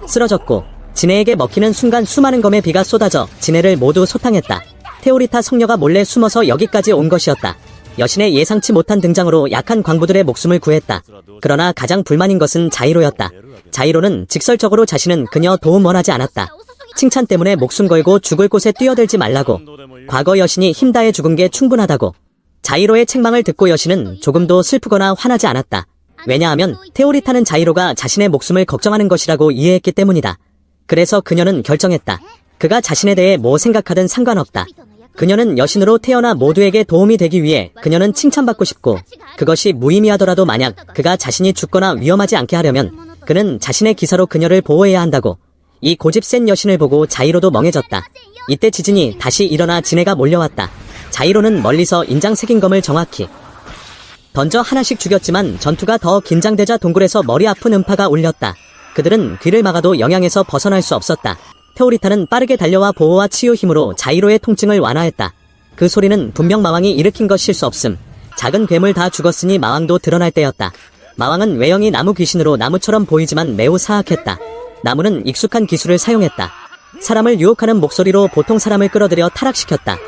쓰러졌고, 진해에게 먹히는 순간 수많은 검의 비가 쏟아져 진해를 모두 소탕했다. 테오리타 성녀가 몰래 숨어서 여기까지 온 것이었다. 여신의 예상치 못한 등장으로 약한 광부들의 목숨을 구했다. 그러나 가장 불만인 것은 자이로였다. 자이로는 직설적으로 자신은 그녀 도움 원하지 않았다. 칭찬 때문에 목숨 걸고 죽을 곳에 뛰어들지 말라고. 과거 여신이 힘다해 죽은 게 충분하다고. 자이로의 책망을 듣고 여신은 조금도 슬프거나 화나지 않았다. 왜냐하면 테오리타는 자이로가 자신의 목숨을 걱정하는 것이라고 이해했기 때문이다. 그래서 그녀는 결정했다. 그가 자신에 대해 뭐 생각하든 상관없다. 그녀는 여신으로 태어나 모두에게 도움이 되기 위해 그녀는 칭찬받고 싶고, 그것이 무의미하더라도 만약 그가 자신이 죽거나 위험하지 않게 하려면 그는 자신의 기사로 그녀를 보호해야 한다고. 이 고집 센 여신을 보고 자이로도 멍해졌다. 이때 지진이 다시 일어나 진해가 몰려왔다. 자이로는 멀리서 인장 새긴 검을 정확히 던져 하나씩 죽였지만 전투가 더 긴장되자 동굴에서 머리 아픈 음파가 울렸다. 그들은 귀를 막아도 영향에서 벗어날 수 없었다. 테오리타는 빠르게 달려와 보호와 치유 힘으로 자이로의 통증을 완화했다. 그 소리는 분명 마왕이 일으킨 것일 수 없음. 작은 괴물 다 죽었으니 마왕도 드러날 때였다. 마왕은 외형이 나무 귀신으로 나무처럼 보이지만 매우 사악했다. 나무는 익숙한 기술을 사용했다. 사람을 유혹하는 목소리로 보통 사람을 끌어들여 타락시켰다.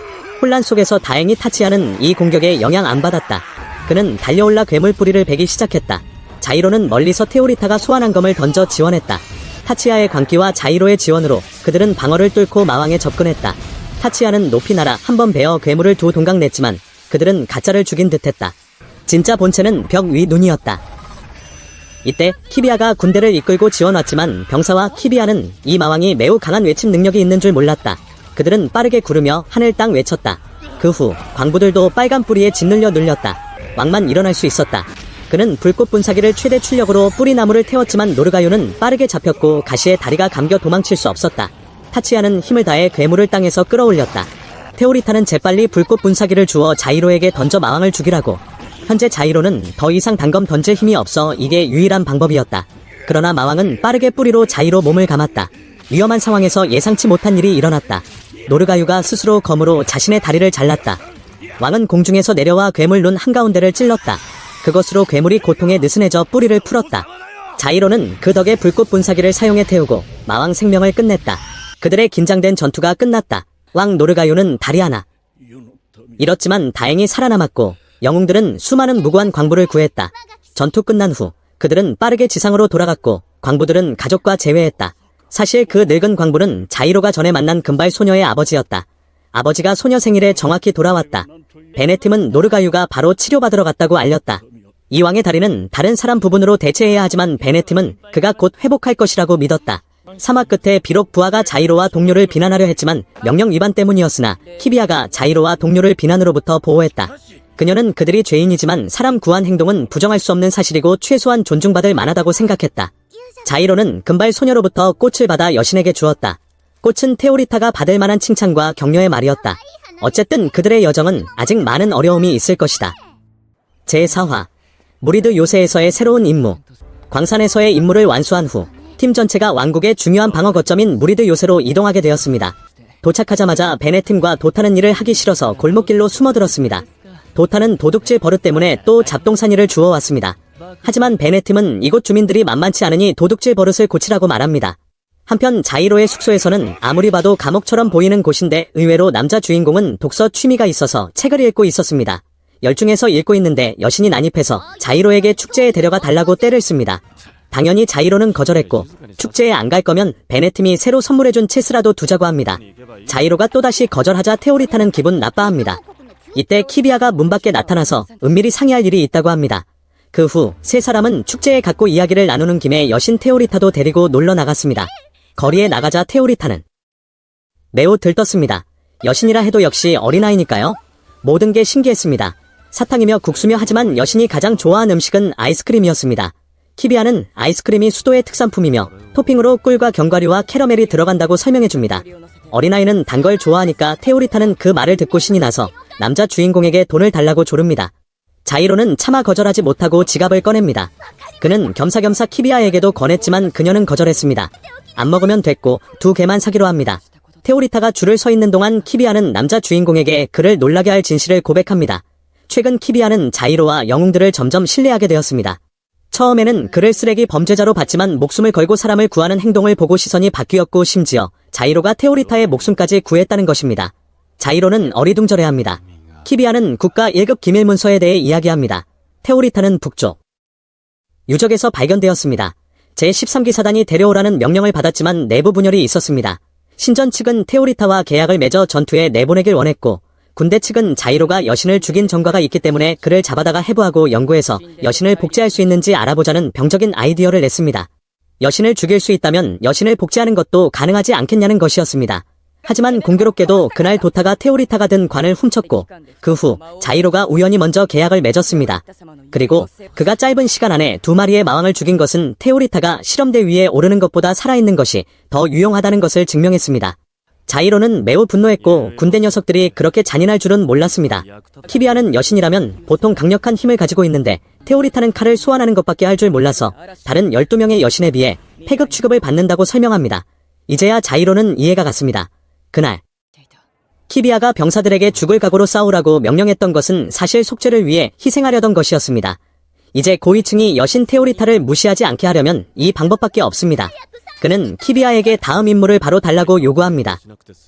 혼란 속에서 다행히 타치아는 이 공격에 영향 안 받았다. 그는 달려올라 괴물 뿌리를 베기 시작했다. 자이로는 멀리서 테오리타가 소환한 검을 던져 지원했다. 타치아의 광기와 자이로의 지원으로 그들은 방어를 뚫고 마왕에 접근했다. 타치아는 높이 날아 한 번 베어 괴물을 두 동강 냈지만 그들은 가짜를 죽인 듯했다. 진짜 본체는 벽 위 눈이었다. 이때 키비아가 군대를 이끌고 지원왔지만 병사와 키비아는 이 마왕이 매우 강한 외침 능력이 있는 줄 몰랐다. 그들은 빠르게 구르며 하늘 땅 외쳤다. 그 후 광부들도 빨간 뿌리에 짓눌려 눌렸다. 왕만 일어날 수 있었다. 그는 불꽃 분사기를 최대 출력으로 뿌리나무를 태웠지만 노르가요는 빠르게 잡혔고 가시에 다리가 감겨 도망칠 수 없었다. 타치아는 힘을 다해 괴물을 땅에서 끌어올렸다. 테오리타는 재빨리 불꽃 분사기를 주어 자이로에게 던져 마왕을 죽이라고. 현재 자이로는 더 이상 단검 던질 힘이 없어 이게 유일한 방법이었다. 그러나 마왕은 빠르게 뿌리로 자이로 몸을 감았다. 위험한 상황에서 예상치 못한 일이 일어났다. 노르가유가 스스로 검으로 자신의 다리를 잘랐다. 왕은 공중에서 내려와 괴물 눈 한가운데를 찔렀다. 그것으로 괴물이 고통에 느슨해져 뿌리를 풀었다. 자이로는 그 덕에 불꽃 분사기를 사용해 태우고 마왕 생명을 끝냈다. 그들의 긴장된 전투가 끝났다. 왕 노르가요는 다리 하나 잃었지만 다행히 살아남았고, 영웅들은 수많은 무고한 광부를 구했다. 전투 끝난 후 그들은 빠르게 지상으로 돌아갔고 광부들은 가족과 재회했다. 사실 그 늙은 광부는 자이로가 전에 만난 금발 소녀의 아버지였다. 아버지가 소녀 생일에 정확히 돌아왔다. 베네팀은 노르가유가 바로 치료받으러 갔다고 알렸다. 이 왕의 다리는 다른 사람 부분으로 대체해야 하지만 베네팀은 그가 곧 회복할 것이라고 믿었다. 사막 끝에 비록 부하가 자이로와 동료를 비난하려 했지만 명령 위반 때문이었으나 키비아가 자이로와 동료를 비난으로부터 보호했다. 그녀는 그들이 죄인이지만 사람 구한 행동은 부정할 수 없는 사실이고 최소한 존중받을 만하다고 생각했다. 자이로는 금발 소녀로부터 꽃을 받아 여신에게 주었다. 꽃은 테오리타가 받을 만한 칭찬과 격려의 말이었다. 어쨌든 그들의 여정은 아직 많은 어려움이 있을 것이다. 제4화 무리드 요새에서의 새로운 임무. 광산에서의 임무를 완수한 후 팀 전체가 왕국의 중요한 방어 거점인 무리드 요새로 이동하게 되었습니다. 도착하자마자 베네팀과 도타는 일을 하기 싫어서 골목길로 숨어들었습니다. 도타는 도둑질 버릇 때문에 또 잡동사니를 주워왔습니다. 하지만 베네팀은 이곳 주민들이 만만치 않으니 도둑질 버릇을 고치라고 말합니다. 한편 자이로의 숙소에서는 아무리 봐도 감옥처럼 보이는 곳인데 의외로 남자 주인공은 독서 취미가 있어서 책을 읽고 있었습니다. 열중해서 읽고 있는데 여신이 난입해서 자이로에게 축제에 데려가 달라고 떼를 씁니다. 당연히 자이로는 거절했고 축제에 안 갈 거면 베네팀이 새로 선물해준 체스라도 두자고 합니다. 자이로가 또다시 거절하자 테오리타는 기분 나빠합니다. 이때 키비아가 문 밖에 나타나서 은밀히 상의할 일이 있다고 합니다. 그 후 세 사람은 축제에 갔고 이야기를 나누는 김에 여신 테오리타도 데리고 놀러 나갔습니다. 거리에 나가자 테오리타는 매우 들떴습니다. 여신이라 해도 역시 어린아이니까요. 모든 게 신기했습니다. 사탕이며 국수며 하지만 여신이 가장 좋아하는 음식은 아이스크림이었습니다. 키비아는 아이스크림이 수도의 특산품이며 토핑으로 꿀과 견과류와 캐러멜이 들어간다고 설명해줍니다. 어린아이는 단 걸 좋아하니까 테오리타는 그 말을 듣고 신이 나서 남자 주인공에게 돈을 달라고 조릅니다. 자이로는 차마 거절하지 못하고 지갑을 꺼냅니다. 그는 겸사겸사 키비아에게도 권했지만 그녀는 거절했습니다. 안 먹으면 됐고 2개만 사기로 합니다. 테오리타가 줄을 서 있는 동안 키비아는 남자 주인공에게 그를 놀라게 할 진실을 고백합니다. 최근 키비아는 자이로와 영웅들을 점점 신뢰하게 되었습니다. 처음에는 그를 쓰레기 범죄자로 봤지만 목숨을 걸고 사람을 구하는 행동을 보고 시선이 바뀌었고 심지어 자이로가 테오리타의 목숨까지 구했다는 것입니다. 자이로는 어리둥절해합니다. 키비아는 국가 1급 기밀 문서에 대해 이야기합니다. 테오리타는 북쪽 유적에서 발견되었습니다. 제13기 사단이 데려오라는 명령을 받았지만 내부 분열이 있었습니다. 신전 측은 테오리타와 계약을 맺어 전투에 내보내길 원했고 군대 측은 자이로가 여신을 죽인 전과가 있기 때문에 그를 잡아다가 해부하고 연구해서 여신을 복제할 수 있는지 알아보자는 병적인 아이디어를 냈습니다. 여신을 죽일 수 있다면 여신을 복제하는 것도 가능하지 않겠냐는 것이었습니다. 하지만 공교롭게도 그날 도타가 테오리타가 든 관을 훔쳤고 그 후 자이로가 우연히 먼저 계약을 맺었습니다. 그리고 그가 짧은 시간 안에 2마리의 마왕을 죽인 것은 테오리타가 실험대 위에 오르는 것보다 살아있는 것이 더 유용하다는 것을 증명했습니다. 자이로는 매우 분노했고 군대 녀석들이 그렇게 잔인할 줄은 몰랐습니다. 키비아는 여신이라면 보통 강력한 힘을 가지고 있는데 테오리타는 칼을 소환하는 것밖에 할 줄 몰라서 다른 12명의 여신에 비해 폐급 취급을 받는다고 설명합니다. 이제야 자이로는 이해가 갔습니다. 그날 키비아가 병사들에게 죽을 각오로 싸우라고 명령했던 것은 사실 속죄를 위해 희생하려던 것이었습니다. 이제 고위층이 여신 테오리타를 무시하지 않게 하려면 이 방법밖에 없습니다. 그는 키비아에게 다음 임무를 바로 달라고 요구합니다.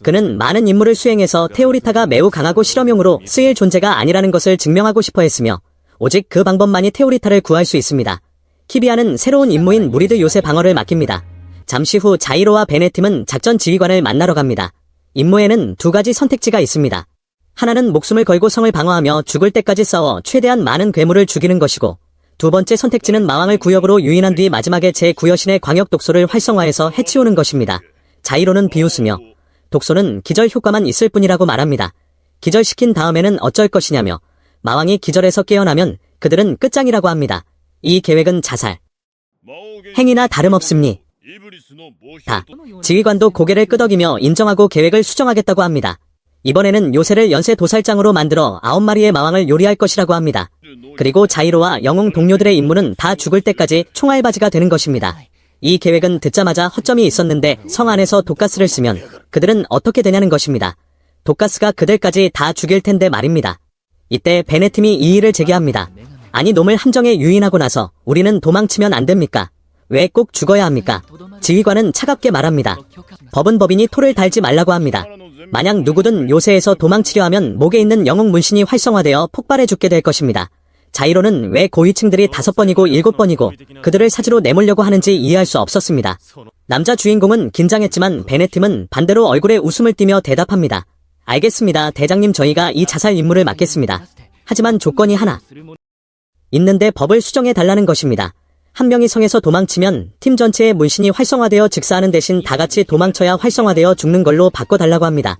그는 많은 임무를 수행해서 테오리타가 매우 강하고 실험용으로 쓰일 존재가 아니라는 것을 증명하고 싶어 했으며 오직 그 방법만이 테오리타를 구할 수 있습니다. 키비아는 새로운 임무인 무리드 요새 방어를 맡깁니다. 잠시 후 자이로와 베네팀은 작전 지휘관을 만나러 갑니다. 임무에는 2가지 선택지가 있습니다. 하나는 목숨을 걸고 성을 방어하며 죽을 때까지 싸워 최대한 많은 괴물을 죽이는 것이고 2번째 선택지는 마왕을 구역으로 유인한 뒤 마지막에 제9여신의 광역 독소를 활성화해서 해치우는 것입니다. 자이로는 비웃으며 독소는 기절 효과만 있을 뿐이라고 말합니다. 기절시킨 다음에는 어쩔 것이냐며 마왕이 기절해서 깨어나면 그들은 끝장이라고 합니다. 이 계획은 자살 행위나 다름없습니. 다 지휘관도 고개를 끄덕이며 인정하고 계획을 수정하겠다고 합니다. 이번에는 요새를 연쇄 도살장으로 만들어 9마리의 마왕을 요리할 것이라고 합니다. 그리고 자이로와 영웅 동료들의 임무는 다 죽을 때까지 총알바지가 되는 것입니다. 이 계획은 듣자마자 허점이 있었는데 성 안에서 독가스를 쓰면 그들은 어떻게 되냐는 것입니다. 독가스가 그들까지 다 죽일 텐데 말입니다. 이때 베네팀이 이의를 제기합니다. 아니 놈을 함정에 유인하고 나서 우리는 도망치면 안 됩니까? 왜 꼭 죽어야 합니까? 지휘관은 차갑게 말합니다. 법은 법이니 토를 달지 말라고 합니다. 만약 누구든 요새에서 도망치려 하면 목에 있는 영웅 문신이 활성화되어 폭발해 죽게 될 것입니다. 자이로는 왜 고위층들이 5번이고 7번이고 그들을 사지로 내몰려고 하는지 이해할 수 없었습니다. 남자 주인공은 긴장했지만 베네팀은 반대로 얼굴에 웃음을 띠며 대답합니다. 알겠습니다. 대장님, 저희가 이 자살 임무를 맡겠습니다. 하지만 조건이 하나 있는데 법을 수정해 달라는 것입니다. 한 명이 성에서 도망치면 팀 전체의 문신이 활성화되어 즉사하는 대신 다 같이 도망쳐야 활성화되어 죽는 걸로 바꿔달라고 합니다.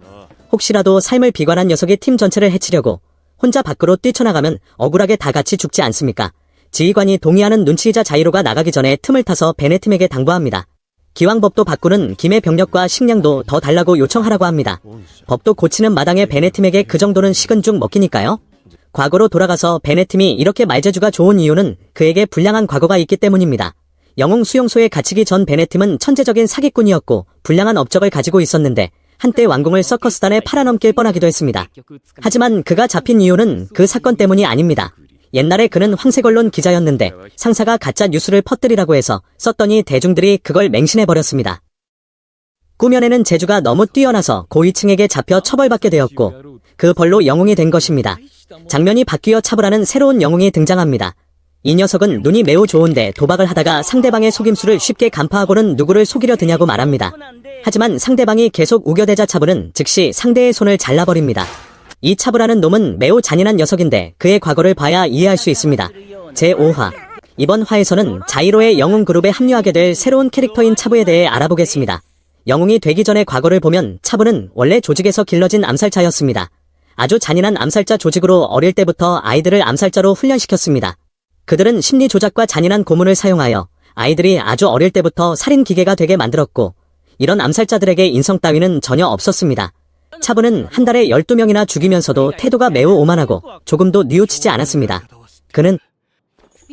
혹시라도 삶을 비관한 녀석이 팀 전체를 해치려고 혼자 밖으로 뛰쳐나가면 억울하게 다 같이 죽지 않습니까? 지휘관이 동의하는 눈치이자 자이로가 나가기 전에 틈을 타서 베네팀에게 당부합니다. 기왕 법도 바꾸는 김의 병력과 식량도 더 달라고 요청하라고 합니다. 법도 고치는 마당에 베네팀에게 그 정도는 식은 죽 먹기니까요. 과거로 돌아가서 베네팀이 이렇게 말재주가 좋은 이유는 그에게 불량한 과거가 있기 때문입니다. 영웅 수용소에 갇히기 전 베네팀은 천재적인 사기꾼이었고 불량한 업적을 가지고 있었는데 한때 왕궁을 서커스단에 팔아넘길 뻔하기도 했습니다. 하지만 그가 잡힌 이유는 그 사건 때문이 아닙니다. 옛날에 그는 황색 언론 기자였는데 상사가 가짜 뉴스를 퍼뜨리라고 해서 썼더니 대중들이 그걸 맹신해버렸습니다. 꾸며내는 재주가 너무 뛰어나서 고위층에게 잡혀 처벌받게 되었고 그 벌로 영웅이 된 것입니다. 장면이 바뀌어 차브라는 새로운 영웅이 등장합니다. 이 녀석은 눈이 매우 좋은데 도박을 하다가 상대방의 속임수를 쉽게 간파하고는 누구를 속이려 드냐고 말합니다. 하지만 상대방이 계속 우겨대자 차브는 즉시 상대의 손을 잘라버립니다. 이 차브라는 놈은 매우 잔인한 녀석인데 그의 과거를 봐야 이해할 수 있습니다. 제5화 이번 화에서는 자이로의 영웅 그룹에 합류하게 될 새로운 캐릭터인 차브에 대해 알아보겠습니다. 영웅이 되기 전의 과거를 보면 차부는 원래 조직에서 길러진 암살자였습니다. 아주 잔인한 암살자 조직으로 어릴 때부터 아이들을 암살자로 훈련시켰습니다. 그들은 심리 조작과 잔인한 고문을 사용하여 아이들이 아주 어릴 때부터 살인 기계가 되게 만들었고, 이런 암살자들에게 인성 따위는 전혀 없었습니다. 차부는 한 달에 12명이나 죽이면서도 태도가 매우 오만하고 조금도 뉘우치지 않았습니다. 그는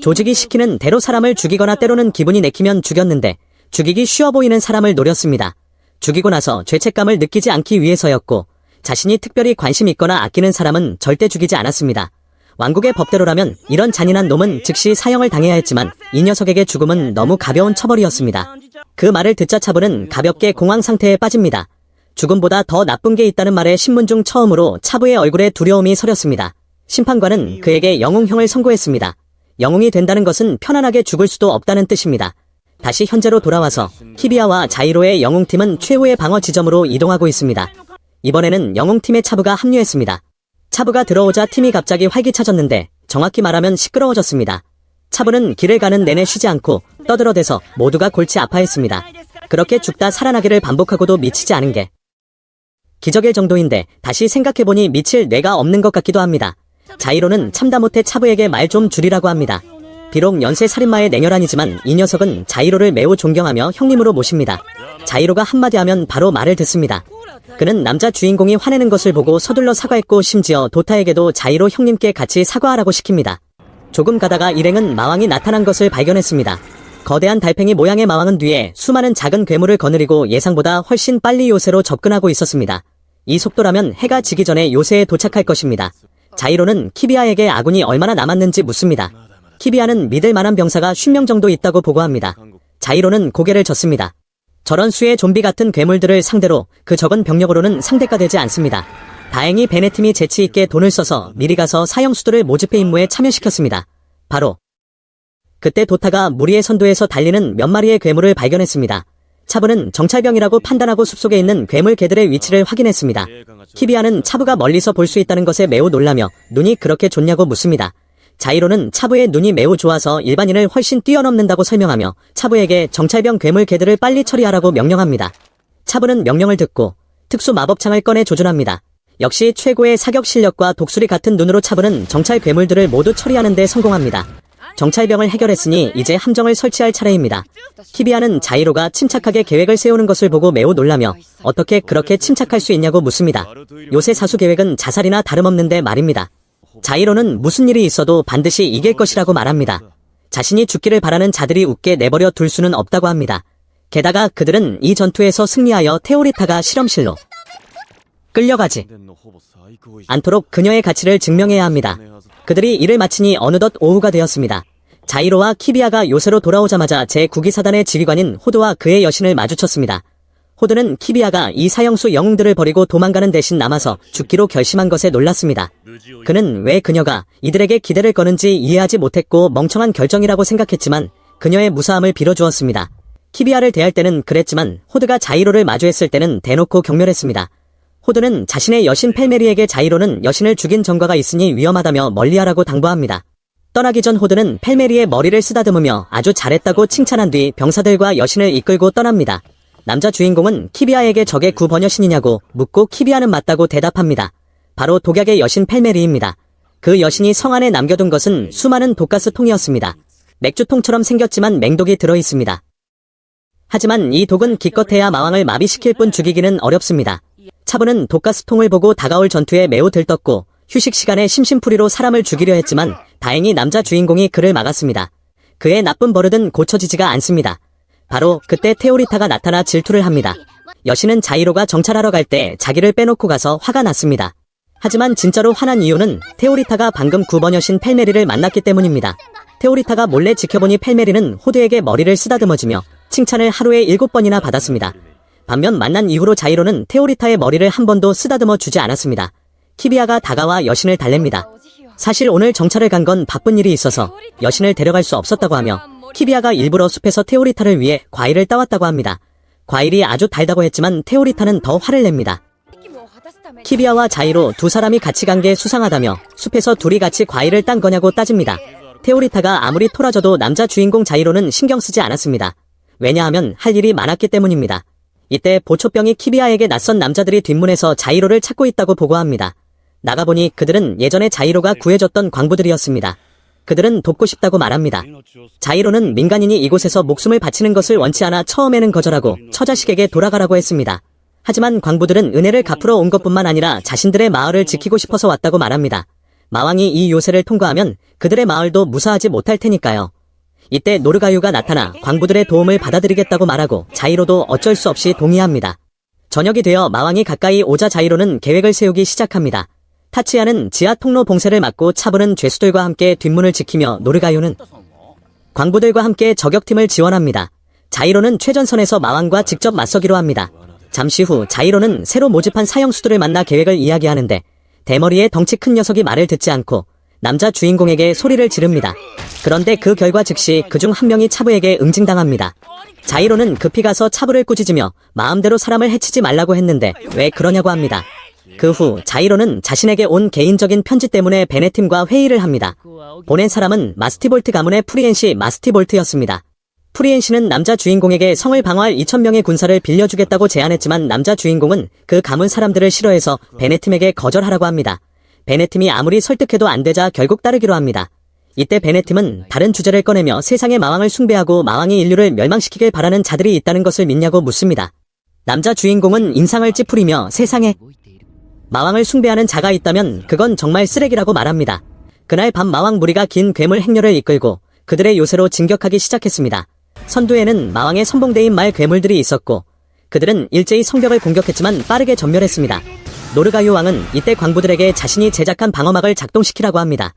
조직이 시키는 대로 사람을 죽이거나 때로는 기분이 내키면 죽였는데, 죽이기 쉬워 보이는 사람을 노렸습니다. 죽이고 나서 죄책감을 느끼지 않기 위해서였고, 자신이 특별히 관심 있거나 아끼는 사람은 절대 죽이지 않았습니다. 왕국의 법대로라면 이런 잔인한 놈은 즉시 사형을 당해야 했지만 이 녀석에게 죽음은 너무 가벼운 처벌이었습니다. 그 말을 듣자 차부는 가볍게 공황 상태에 빠집니다. 죽음보다 더 나쁜 게 있다는 말에 신문 중 처음으로 차부의 얼굴에 두려움이 서렸습니다. 심판관은 그에게 영웅형을 선고했습니다. 영웅이 된다는 것은 편안하게 죽을 수도 없다는 뜻입니다. 다시 현재로 돌아와서 키비야와 자이로의 영웅팀은 최후의 방어 지점으로 이동하고 있습니다. 이번에는 영웅팀의 차부가 합류했습니다. 차부가 들어오자 팀이 갑자기 활기차졌는데 정확히 말하면 시끄러워졌습니다. 차부는 길을 가는 내내 쉬지 않고 떠들어대서 모두가 골치 아파했습니다. 그렇게 죽다 살아나기를 반복하고도 미치지 않은 게 기적일 정도인데 다시 생각해보니 미칠 뇌가 없는 것 같기도 합니다. 자이로는 참다 못해 차부에게 말 좀 줄이라고 합니다. 비록 연쇄살인마의 냉혈한이지만 이 녀석은 자이로를 매우 존경하며 형님으로 모십니다. 자이로가 한마디 하면 바로 말을 듣습니다. 그는 남자 주인공이 화내는 것을 보고 서둘러 사과했고 심지어 도타에게도 자이로 형님께 같이 사과하라고 시킵니다. 조금 가다가 일행은 마왕이 나타난 것을 발견했습니다. 거대한 달팽이 모양의 마왕은 뒤에 수많은 작은 괴물을 거느리고 예상보다 훨씬 빨리 요새로 접근하고 있었습니다. 이 속도라면 해가 지기 전에 요새에 도착할 것입니다. 자이로는 키비야에게 아군이 얼마나 남았는지 묻습니다. 키비야는 믿을 만한 병사가 50명 정도 있다고 보고합니다. 자이로는 고개를 젓습니다. 저런 수의 좀비 같은 괴물들을 상대로 그 적은 병력으로는 상대가 되지 않습니다. 다행히 베네팀이 재치있게 돈을 써서 미리 가서 사형수들을 모집해 임무에 참여시켰습니다. 바로 그때 도타가 무리의 선도에서 달리는 몇 마리의 괴물을 발견했습니다. 차부는 정찰병이라고 판단하고 숲속에 있는 괴물 개들의 위치를 확인했습니다. 키비야는 차부가 멀리서 볼 수 있다는 것에 매우 놀라며 눈이 그렇게 좋냐고 묻습니다. 자이로는 차부의 눈이 매우 좋아서 일반인을 훨씬 뛰어넘는다고 설명하며 차부에게 정찰병 괴물 개들을 빨리 처리하라고 명령합니다. 차부는 명령을 듣고 특수 마법창을 꺼내 조준합니다. 역시 최고의 사격 실력과 독수리 같은 눈으로 차부는 정찰 괴물들을 모두 처리하는 데 성공합니다. 정찰병을 해결했으니 이제 함정을 설치할 차례입니다. 키비야는 자이로가 침착하게 계획을 세우는 것을 보고 매우 놀라며 어떻게 그렇게 침착할 수 있냐고 묻습니다. 요새 사수 계획은 자살이나 다름없는데 말입니다. 자이로는 무슨 일이 있어도 반드시 이길 것이라고 말합니다. 자신이 죽기를 바라는 자들이 웃게 내버려 둘 수는 없다고 합니다. 게다가 그들은 이 전투에서 승리하여 테오리타가 실험실로 끌려가지 않도록 그녀의 가치를 증명해야 합니다. 그들이 일을 마치니 어느덧 오후가 되었습니다. 자이로와 키비야가 요새로 돌아오자마자 제9기사단의 지휘관인 호드와 그의 여신을 마주쳤습니다. 호드는 키비야가 이 사형수 영웅들을 버리고 도망가는 대신 남아서 죽기로 결심한 것에 놀랐습니다. 그는 왜 그녀가 이들에게 기대를 거는지 이해하지 못했고 멍청한 결정이라고 생각했지만 그녀의 무사함을 빌어주었습니다. 키비야를 대할 때는 그랬지만 호드가 자이로를 마주했을 때는 대놓고 경멸했습니다. 호드는 자신의 여신 펠메리에게 자이로는 여신을 죽인 전과가 있으니 위험하다며 멀리하라고 당부합니다. 떠나기 전 호드는 펠메리의 머리를 쓰다듬으며 아주 잘했다고 칭찬한 뒤 병사들과 여신을 이끌고 떠납니다. 남자 주인공은 키비야에게 적의 구번여신이냐고 묻고 키비야는 맞다고 대답합니다. 바로 독약의 여신 펠메리입니다. 그 여신이 성 안에 남겨둔 것은 수많은 독가스 통이었습니다. 맥주통처럼 생겼지만 맹독이 들어있습니다. 하지만 이 독은 기껏해야 마왕을 마비시킬 뿐 죽이기는 어렵습니다. 차부는 독가스통을 보고 다가올 전투에 매우 들떴고 휴식 시간에 심심풀이로 사람을 죽이려 했지만 다행히 남자 주인공이 그를 막았습니다. 그의 나쁜 버릇은 고쳐지지가 않습니다. 바로 그때 테오리타가 나타나 질투를 합니다. 여신은 자이로가 정찰하러 갈 때 자기를 빼놓고 가서 화가 났습니다. 하지만 진짜로 화난 이유는 테오리타가 방금 9번 여신 펠메리를 만났기 때문입니다. 테오리타가 몰래 지켜보니 펠메리는 호드에게 머리를 쓰다듬어주며 칭찬을 하루에 7번이나 받았습니다. 반면 만난 이후로 자이로는 테오리타의 머리를 한 번도 쓰다듬어 주지 않았습니다. 키비야가 다가와 여신을 달랩니다. 사실 오늘 정찰을 간 건 바쁜 일이 있어서 여신을 데려갈 수 없었다고 하며 키비야가 일부러 숲에서 테오리타를 위해 과일을 따왔다고 합니다. 과일이 아주 달다고 했지만 테오리타는 더 화를 냅니다. 키비야와 자이로 두 사람이 같이 간 게 수상하다며 숲에서 둘이 같이 과일을 딴 거냐고 따집니다. 테오리타가 아무리 토라져도 남자 주인공 자이로는 신경 쓰지 않았습니다. 왜냐하면 할 일이 많았기 때문입니다. 이때 보초병이 키비아에게 낯선 남자들이 뒷문에서 자이로를 찾고 있다고 보고합니다. 나가보니 그들은 예전에 자이로가 구해줬던 광부들이었습니다. 그들은 돕고 싶다고 말합니다. 자이로는 민간인이 이곳에서 목숨을 바치는 것을 원치 않아 처음에는 거절하고 처자식에게 돌아가라고 했습니다. 하지만 광부들은 은혜를 갚으러 온 것뿐만 아니라 자신들의 마을을 지키고 싶어서 왔다고 말합니다. 마왕이 이 요새를 통과하면 그들의 마을도 무사하지 못할 테니까요. 이때 노르가유가 나타나 광부들의 도움을 받아들이겠다고 말하고 자이로도 어쩔 수 없이 동의합니다. 저녁이 되어 마왕이 가까이 오자 자이로는 계획을 세우기 시작합니다. 타치야는 지하 통로 봉쇄를 막고 차부는 죄수들과 함께 뒷문을 지키며 노르가유는 광부들과 함께 저격팀을 지원합니다. 자이로는 최전선에서 마왕과 직접 맞서기로 합니다. 잠시 후 자이로는 새로 모집한 사형수들을 만나 계획을 이야기하는데 대머리의 덩치 큰 녀석이 말을 듣지 않고 남자 주인공에게 소리를 지릅니다. 그런데 그 결과 즉시 그중 한 명이 차부에게 응징당합니다. 자이로는 급히 가서 차부를 꾸짖으며 마음대로 사람을 해치지 말라고 했는데 왜 그러냐고 합니다. 그 후 자이로는 자신에게 온 개인적인 편지 때문에 베네팀과 회의를 합니다. 보낸 사람은 마스티볼트 가문의 프리엔시 마스티볼트였습니다. 프리엔시는 남자 주인공에게 성을 방어할 2,000명의 군사를 빌려주겠다고 제안했지만 남자 주인공은 그 가문 사람들을 싫어해서 베네팀에게 거절하라고 합니다. 베네팀이 아무리 설득해도 안 되자 결국 따르기로 합니다. 이때 베네팀은 다른 주제를 꺼내며 세상의 마왕을 숭배하고 마왕이 인류를 멸망시키길 바라는 자들이 있다는 것을 믿냐고 묻습니다. 남자 주인공은 인상을 찌푸리며 세상에 마왕을 숭배하는 자가 있다면 그건 정말 쓰레기라고 말합니다. 그날 밤 마왕 무리가 긴 괴물 행렬을 이끌고 그들의 요새로 진격하기 시작했습니다. 선두에는 마왕의 선봉대인 말 괴물들이 있었고 그들은 일제히 성벽을 공격했지만 빠르게 전멸했습니다. 노르가유 왕은 이때 광부들에게 자신이 제작한 방어막을 작동시키라고 합니다.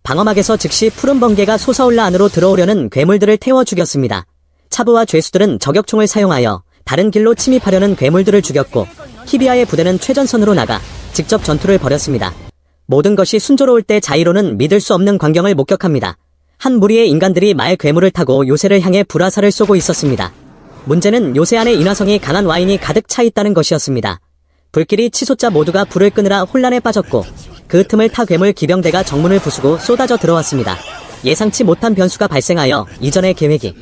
방어막에서 즉시 푸른 번개가 솟아올라 안으로 들어오려는 괴물들을 태워 죽였습니다. 차부와 죄수들은 저격총을 사용하여 다른 길로 침입하려는 괴물들을 죽였고 키비아의 부대는 최전선으로 나가 직접 전투를 벌였습니다. 모든 것이 순조로울 때 자이로는 믿을 수 없는 광경을 목격합니다. 한 무리의 인간들이 말 괴물을 타고 요새를 향해 불화살을 쏘고 있었습니다. 문제는 요새 안에 인화성이 강한 와인이 가득 차 있다는 것이었습니다. 불길이 치솟자 모두가 불을 끄느라 혼란에 빠졌고 그 틈을 타 괴물 기병대가 정문을 부수고 쏟아져 들어왔습니다. 예상치 못한 변수가 발생하여 이전의 계획이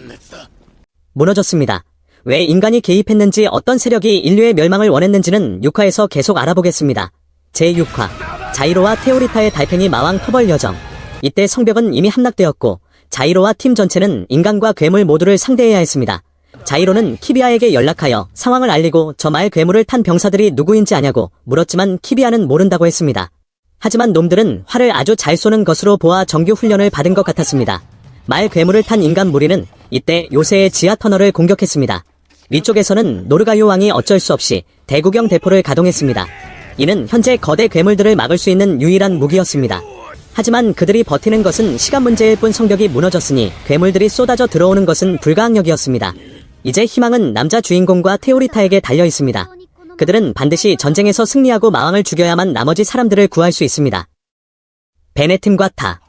무너졌습니다. 왜 인간이 개입했는지 어떤 세력이 인류의 멸망을 원했는지는 6화에서 계속 알아보겠습니다. 제6화 자이로와 테오리타의 달팽이 마왕 토벌 여정. 이때 성벽은 이미 함락되었고 자이로와 팀 전체는 인간과 괴물 모두를 상대해야 했습니다. 자이로는 키비아에게 연락하여 상황을 알리고 저 말 괴물을 탄 병사들이 누구인지 아냐고 물었지만 키비아는 모른다고 했습니다. 하지만 놈들은 활을 아주 잘 쏘는 것으로 보아 정규 훈련을 받은 것 같았습니다. 말 괴물을 탄 인간 무리는 이때 요새의 지하 터널을 공격했습니다. 위쪽에서는 노르가유 왕이 어쩔 수 없이 대구경 대포를 가동했습니다. 이는 현재 거대 괴물들을 막을 수 있는 유일한 무기였습니다. 하지만 그들이 버티는 것은 시간 문제일 뿐 성벽이 무너졌으니 괴물들이 쏟아져 들어오는 것은 불가항력이었습니다. 이제 희망은 남자 주인공과 테오리타에게 달려 있습니다. 그들은 반드시 전쟁에서 승리하고 마왕을 죽여야만 나머지 사람들을 구할 수 있습니다. 베네팀과 타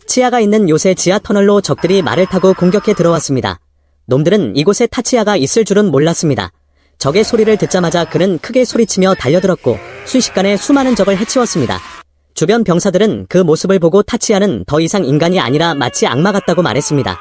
치아가 있는 요새 지하 터널로 적들이 말을 타고 공격해 들어왔습니다. 놈들은 이곳에 타치아가 있을 줄은 몰랐습니다. 적의 소리를 듣자마자 그는 크게 소리치며 달려들었고 순식간에 수많은 적을 해치웠습니다. 주변 병사들은 그 모습을 보고 타치아는 더 이상 인간이 아니라 마치 악마 같다고 말했습니다.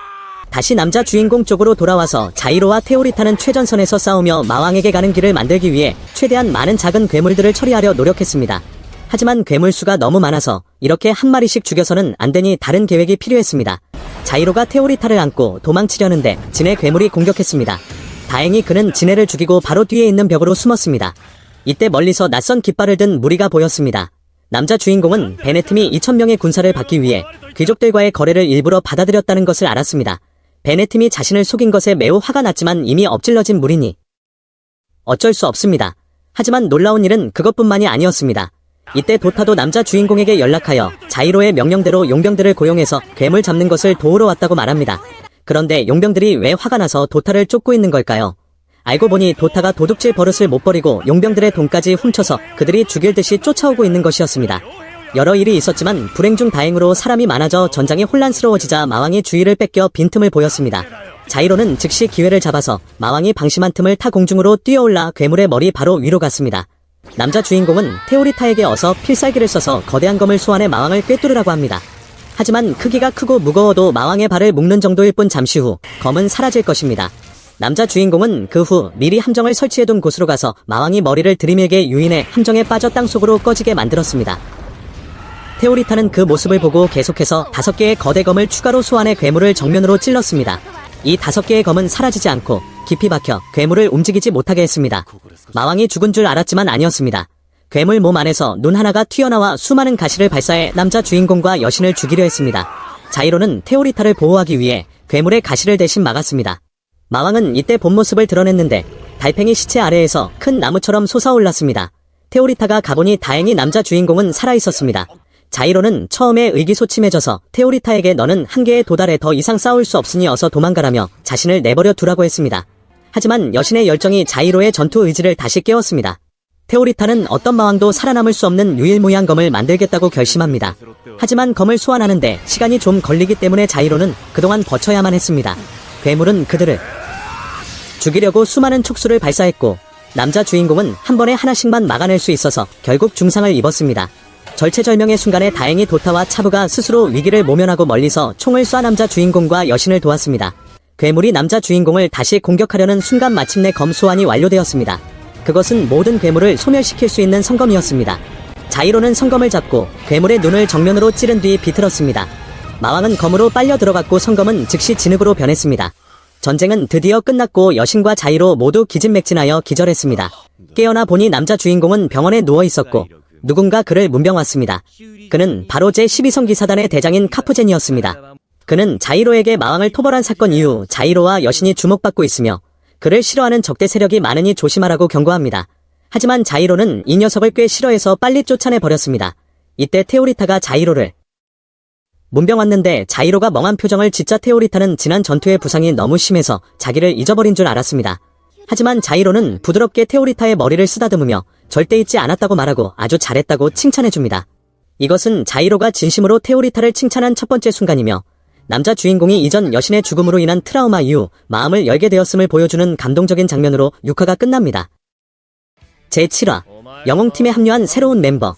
다시 남자 주인공 쪽으로 돌아와서 자이로와 테오리타는 최전선에서 싸우며 마왕에게 가는 길을 만들기 위해 최대한 많은 작은 괴물들을 처리하려 노력했습니다. 하지만 괴물 수가 너무 많아서 이렇게 한 마리씩 죽여서는 안 되니 다른 계획이 필요했습니다. 자이로가 테오리타를 안고 도망치려는데 진의 괴물이 공격했습니다. 다행히 그는 진해를 죽이고 바로 뒤에 있는 벽으로 숨었습니다. 이때 멀리서 낯선 깃발을 든 무리가 보였습니다. 남자 주인공은 베네팀이 2,000명의 군사를 받기 위해 귀족들과의 거래를 일부러 받아들였다는 것을 알았습니다. 베네팀이 자신을 속인 것에 매우 화가 났지만 이미 엎질러진 무리니 어쩔 수 없습니다. 하지만 놀라운 일은 그것뿐만이 아니었습니다. 이때 도타도 남자 주인공에게 연락하여 자이로의 명령대로 용병들을 고용해서 괴물 잡는 것을 도우러 왔다고 말합니다. 그런데 용병들이 왜 화가 나서 도타를 쫓고 있는 걸까요? 알고 보니 도타가 도둑질 버릇을 못 버리고 용병들의 돈까지 훔쳐서 그들이 죽일 듯이 쫓아오고 있는 것이었습니다. 여러 일이 있었지만 불행 중 다행으로 사람이 많아져 전장이 혼란스러워지자 마왕이 주의를 뺏겨 빈틈을 보였습니다. 자이로는 즉시 기회를 잡아서 마왕이 방심한 틈을 타 공중으로 뛰어올라 괴물의 머리 바로 위로 갔습니다. 남자 주인공은 테오리타에게 어서 필살기를 써서 거대한 검을 소환해 마왕을 꿰뚫으라고 합니다. 하지만 크기가 크고 무거워도 마왕의 발을 묶는 정도일 뿐 잠시 후 검은 사라질 것입니다. 남자 주인공은 그 후 미리 함정을 설치해둔 곳으로 가서 마왕이 머리를 들이밀게 유인해 함정에 빠져 땅속으로 꺼지게 만들었습니다. 테오리타는 그 모습을 보고 계속해서 5개의 거대 검을 추가로 소환해 괴물을 정면으로 찔렀습니다. 이 5개의 검은 사라지지 않고 깊이 박혀 괴물을 움직이지 못하게 했습니다. 마왕이 죽은 줄 알았지만 아니었습니다. 괴물 몸 안에서 눈 하나가 튀어나와 수많은 가시를 발사해 남자 주인공과 여신을 죽이려 했습니다. 자이로는 테오리타를 보호하기 위해 괴물의 가시를 대신 막았습니다. 마왕은 이때 본 모습을 드러냈는데 달팽이 시체 아래에서 큰 나무처럼 솟아올랐습니다. 테오리타가 가보니 다행히 남자 주인공은 살아있었습니다. 자이로는 처음에 의기소침해져서 테오리타에게 너는 한계에 도달해 더 이상 싸울 수 없으니 어서 도망가라며 자신을 내버려 두라고 했습니다. 하지만 여신의 열정이 자이로의 전투 의지를 다시 깨웠습니다. 테오리타는 어떤 마왕도 살아남을 수 없는 유일무이한 검을 만들겠다고 결심합니다. 하지만 검을 소환하는데 시간이 좀 걸리기 때문에 자이로는 그동안 버텨야만 했습니다. 괴물은 그들을 죽이려고 수많은 촉수를 발사했고 남자 주인공은 한 번에 하나씩만 막아낼 수 있어서 결국 중상을 입었습니다. 절체절명의 순간에 다행히 도타와 차부가 스스로 위기를 모면하고 멀리서 총을 쏴 남자 주인공과 여신을 도왔습니다. 괴물이 남자 주인공을 다시 공격하려는 순간 마침내 검 소환이 완료되었습니다. 그것은 모든 괴물을 소멸시킬 수 있는 성검이었습니다. 자이로는 성검을 잡고 괴물의 눈을 정면으로 찌른 뒤 비틀었습니다. 마왕은 검으로 빨려 들어갔고 성검은 즉시 진흙으로 변했습니다. 전쟁은 드디어 끝났고 여신과 자이로 모두 기진맥진하여 기절했습니다. 깨어나 보니 남자 주인공은 병원에 누워 있었고 누군가 그를 문병왔습니다. 그는 바로 제12성 기사단의 대장인 카프젠이었습니다. 그는 자이로에게 마왕을 토벌한 사건 이후 자이로와 여신이 주목받고 있으며 그를 싫어하는 적대 세력이 많으니 조심하라고 경고합니다. 하지만 자이로는 이 녀석을 꽤 싫어해서 빨리 쫓아내버렸습니다. 이때 테오리타가 자이로를 문병왔는데 자이로가 멍한 표정을 짓자 테오리타는 지난 전투의 부상이 너무 심해서 자기를 잊어버린 줄 알았습니다. 하지만 자이로는 부드럽게 테오리타의 머리를 쓰다듬으며 절대 잊지 않았다고 말하고 아주 잘했다고 칭찬해줍니다. 이것은 자이로가 진심으로 테오리타를 칭찬한 첫 번째 순간이며 남자 주인공이 이전 여신의 죽음으로 인한 트라우마 이후 마음을 열게 되었음을 보여주는 감동적인 장면으로 6화가 끝납니다. 제7화 영웅팀에 합류한 새로운 멤버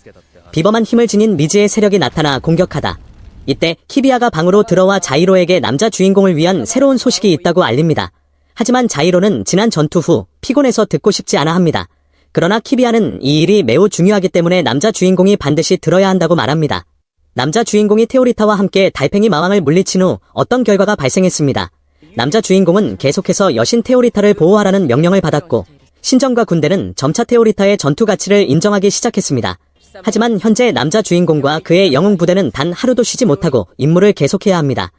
비범한 힘을 지닌 미지의 세력이 나타나 공격하다. 이때 키비아가 방으로 들어와 자이로에게 남자 주인공을 위한 새로운 소식이 있다고 알립니다. 하지만 자이로는 지난 전투 후 피곤해서 듣고 싶지 않아 합니다. 그러나 키비아는 이 일이 매우 중요하기 때문에 남자 주인공이 반드시 들어야 한다고 말합니다. 남자 주인공이 테오리타와 함께 달팽이 마왕을 물리친 후 어떤 결과가 발생했습니다. 남자 주인공은 계속해서 여신 테오리타를 보호하라는 명령을 받았고 신정과 군대는 점차 테오리타의 전투 가치를 인정하기 시작했습니다. 하지만 현재 남자 주인공과 그의 영웅 부대는 단 하루도 쉬지 못하고 임무를 계속해야 합니다.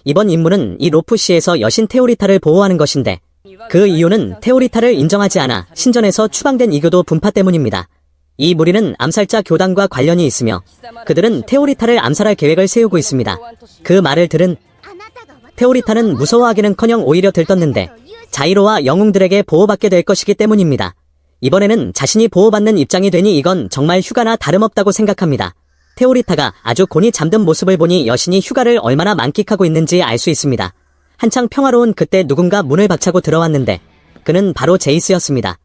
이번 임무는 이 로프시에서 여신 테오리타를 보호하는 것인데 그 이유는 테오리타를 인정하지 않아 신전에서 추방된 이교도 분파 때문입니다. 이 무리는 암살자 교단과 관련이 있으며 그들은 테오리타를 암살할 계획을 세우고 있습니다. 그 말을 들은 테오리타는 무서워하기는커녕 오히려 들떴는데 자이로와 영웅들에게 보호받게 될 것이기 때문입니다. 이번에는 자신이 보호받는 입장이 되니 이건 정말 휴가나 다름없다고 생각합니다. 테오리타가 아주 곤히 잠든 모습을 보니 여신이 휴가를 얼마나 만끽하고 있는지 알 수 있습니다. 한창 평화로운 그때 누군가 문을 박차고 들어왔는데 그는 바로 제이스였습니다.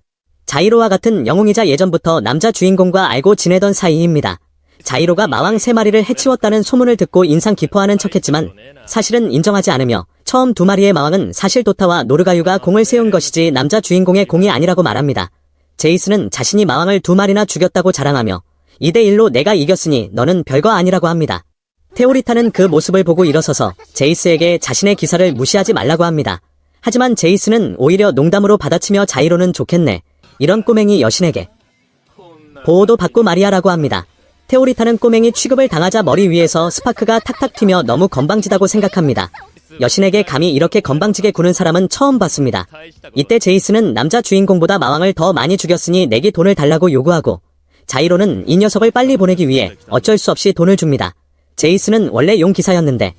자이로와 같은 영웅이자 예전부터 남자 주인공과 알고 지내던 사이입니다. 자이로가 마왕 3마리를 해치웠다는 소문을 듣고 인상 깊어하는 척했지만 사실은 인정하지 않으며 처음 2마리의 마왕은 사실 도타와 노르가유가 공을 세운 것이지 남자 주인공의 공이 아니라고 말합니다. 제이스는 자신이 마왕을 2마리나 죽였다고 자랑하며 2대1로 내가 이겼으니 너는 별거 아니라고 합니다. 테오리타는 그 모습을 보고 일어서서 제이스에게 자신의 기사를 무시하지 말라고 합니다. 하지만 제이스는 오히려 농담으로 받아치며 자이로는 좋겠네. 이런 꼬맹이 여신에게 보호도 받고 말이야라고 합니다. 테오리타는 꼬맹이 취급을 당하자 머리 위에서 스파크가 탁탁 튀며 너무 건방지다고 생각합니다. 여신에게 감히 이렇게 건방지게 구는 사람은 처음 봤습니다. 이때 제이스는 남자 주인공보다 마왕을 더 많이 죽였으니 내게 돈을 달라고 요구하고 자이로는 이 녀석을 빨리 보내기 위해 어쩔 수 없이 돈을 줍니다. 제이스는 원래 용 기사였는데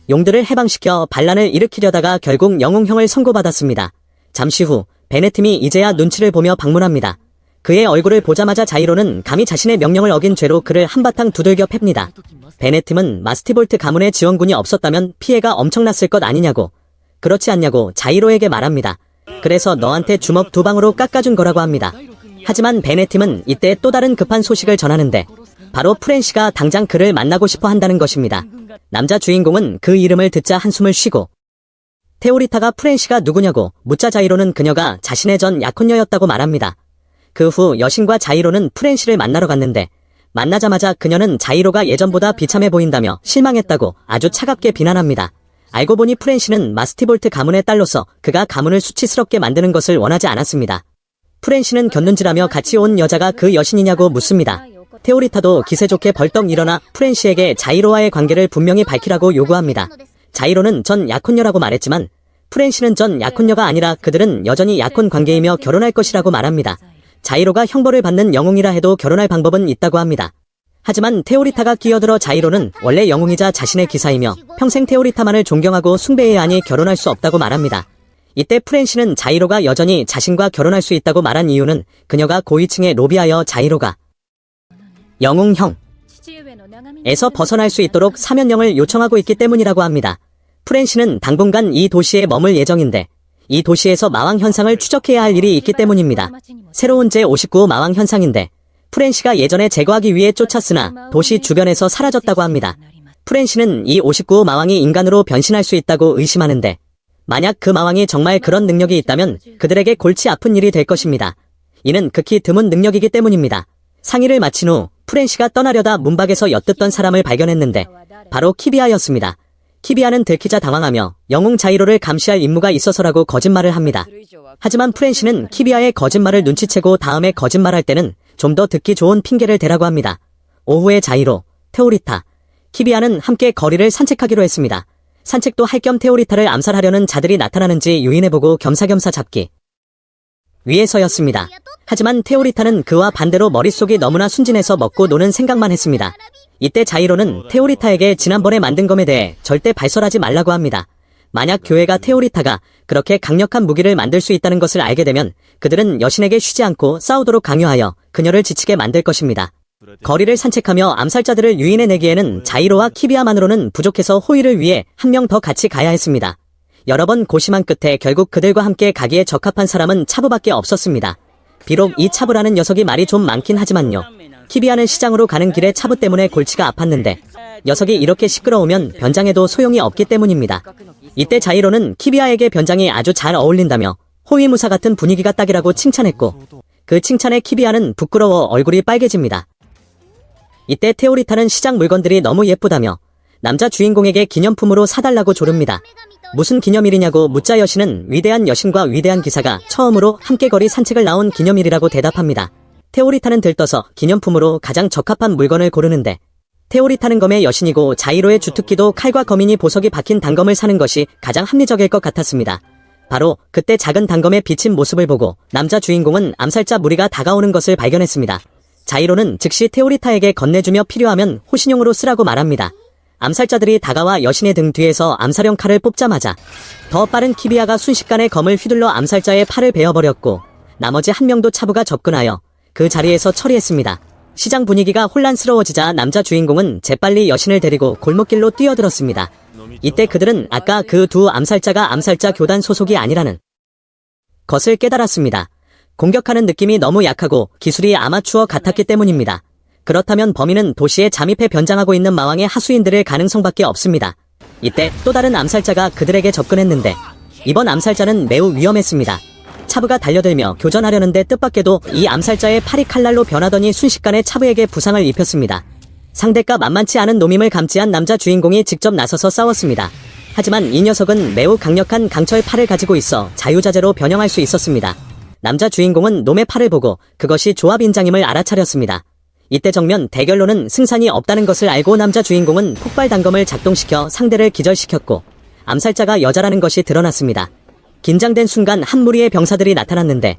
용들을 해방시켜 반란을 일으키려다가 결국 영웅형을 선고받았습니다. 잠시 후 베네팀이 이제야 눈치를 보며 방문합니다. 그의 얼굴을 보자마자 자이로는 감히 자신의 명령을 어긴 죄로 그를 한바탕 두들겨 팹니다. 베네팀은 마스티볼트 가문의 지원군이 없었다면 피해가 엄청났을 것 아니냐고, 그렇지 않냐고 자이로에게 말합니다. 그래서 너한테 주먹 2방으로 깎아준 거라고 합니다. 하지만 베네팀은 이때 또 다른 급한 소식을 전하는데 바로 프렌시가 당장 그를 만나고 싶어 한다는 것입니다. 남자 주인공은 그 이름을 듣자 한숨을 쉬고 테오리타가 프렌시가 누구냐고 묻자 자이로는 그녀가 자신의 전 약혼녀였다고 말합니다. 그 후 여신과 자이로는 프렌시를 만나러 갔는데 만나자마자 그녀는 자이로가 예전보다 비참해 보인다며 실망했다고 아주 차갑게 비난합니다. 알고 보니 프렌시는 마스티볼트 가문의 딸로서 그가 가문을 수치스럽게 만드는 것을 원하지 않았습니다. 프렌시는 곁눈질하며 같이 온 여자가 그 여신이냐고 묻습니다. 테오리타도 기세 좋게 벌떡 일어나 프렌시에게 자이로와의 관계를 분명히 밝히라고 요구합니다. 자이로는 전 약혼녀라고 말했지만 프렌시는 전 약혼녀가 아니라 그들은 여전히 약혼 관계이며 결혼할 것이라고 말합니다. 자이로가 형벌을 받는 영웅이라 해도 결혼할 방법은 있다고 합니다. 하지만 테오리타가 끼어들어 자이로는 원래 영웅이자 자신의 기사이며 평생 테오리타만을 존경하고 숭배해야 하니 결혼할 수 없다고 말합니다. 이때 프렌시는 자이로가 여전히 자신과 결혼할 수 있다고 말한 이유는 그녀가 고위층에 로비하여 자이로가 영웅형 에서 벗어날 수 있도록 사면령을 요청하고 있기 때문이라고 합니다. 프렌시는 당분간 이 도시에 머물 예정인데 이 도시에서 마왕 현상을 추적해야 할 일이 있기 때문입니다. 새로운 제59호 마왕 현상인데 프렌시가 예전에 제거하기 위해 쫓았으나 도시 주변에서 사라졌다고 합니다. 프렌시는 이 59호 마왕이 인간으로 변신할 수 있다고 의심하는데 만약 그 마왕이 정말 그런 능력이 있다면 그들에게 골치 아픈 일이 될 것입니다. 이는 극히 드문 능력이기 때문입니다. 상의를 마친 후 프렌시가 떠나려다 문밖에서 엿듣던 사람을 발견했는데 바로 키비아였습니다. 키비아는 들키자 당황하며 영웅 자이로를 감시할 임무가 있어서라고 거짓말을 합니다. 하지만 프렌시는 키비아의 거짓말을 눈치채고 다음에 거짓말할 때는 좀 더 듣기 좋은 핑계를 대라고 합니다. 오후에 자이로, 테오리타, 키비아는 함께 거리를 산책하기로 했습니다. 산책도 할 겸 테오리타를 암살하려는 자들이 나타나는지 유인해보고 겸사겸사 잡기 위해서였습니다. 하지만 테오리타는 그와 반대로 머릿속이 너무나 순진해서 먹고 노는 생각만 했습니다. 이때 자이로는 테오리타에게 지난번에 만든 검에 대해 절대 발설하지 말라고 합니다. 만약 교회가 테오리타가 그렇게 강력한 무기를 만들 수 있다는 것을 알게 되면 그들은 여신에게 쉬지 않고 싸우도록 강요하여 그녀를 지치게 만들 것입니다. 거리를 산책하며 암살자들을 유인해내기에는 자이로와 키비아만으로는 부족해서 호의를 위해 한 명 더 같이 가야 했습니다. 여러 번 고심한 끝에 결국 그들과 함께 가기에 적합한 사람은 차부밖에 없었습니다. 비록 이 차부라는 녀석이 말이 좀 많긴 하지만요. 키비아는 시장으로 가는 길에 차부 때문에 골치가 아팠는데 녀석이 이렇게 시끄러우면 변장해도 소용이 없기 때문입니다. 이때 자이로는 키비아에게 변장이 아주 잘 어울린다며 호위무사 같은 분위기가 딱이라고 칭찬했고 그 칭찬에 키비아는 부끄러워 얼굴이 빨개집니다. 이때 테오리타는 시장 물건들이 너무 예쁘다며 남자 주인공에게 기념품으로 사달라고 조릅니다. 무슨 기념일이냐고 묻자 여신은 위대한 여신과 위대한 기사가 처음으로 함께 거리 산책을 나온 기념일이라고 대답합니다. 테오리타는 들떠서 기념품으로 가장 적합한 물건을 고르는데 테오리타는 검의 여신이고 자이로의 주특기도 칼과 거미니 보석이 박힌 단검을 사는 것이 가장 합리적일 것 같았습니다. 바로 그때 작은 단검에 비친 모습을 보고 남자 주인공은 암살자 무리가 다가오는 것을 발견했습니다. 자이로는 즉시 테오리타에게 건네주며 필요하면 호신용으로 쓰라고 말합니다. 암살자들이 다가와 여신의 등 뒤에서 암살용 칼을 뽑자마자 더 빠른 키비아가 순식간에 검을 휘둘러 암살자의 팔을 베어버렸고 나머지 한 명도 차부가 접근하여 그 자리에서 처리했습니다. 시장 분위기가 혼란스러워지자 남자 주인공은 재빨리 여신을 데리고 골목길로 뛰어들었습니다. 이때 그들은 아까 그 두 암살자가 암살자 교단 소속이 아니라는 것을 깨달았습니다. 공격하는 느낌이 너무 약하고 기술이 아마추어 같았기 때문입니다. 그렇다면 범인은 도시에 잠입해 변장하고 있는 마왕의 하수인들일 가능성밖에 없습니다. 이때 또 다른 암살자가 그들에게 접근했는데 이번 암살자는 매우 위험했습니다. 차부가 달려들며 교전하려는데 뜻밖에도 이 암살자의 팔이 칼날로 변하더니 순식간에 차부에게 부상을 입혔습니다. 상대가 만만치 않은 노밈을 감지한 남자 주인공이 직접 나서서 싸웠습니다. 하지만 이 녀석은 매우 강력한 강철 팔을 가지고 있어 자유자재로 변형할 수 있었습니다. 남자 주인공은 놈의 팔을 보고 그것이 조합인장임을 알아차렸습니다. 이때 정면 대결로는 승산이 없다는 것을 알고 남자 주인공은 폭발 단검을 작동시켜 상대를 기절시켰고 암살자가 여자라는 것이 드러났습니다. 긴장된 순간 한 무리의 병사들이 나타났는데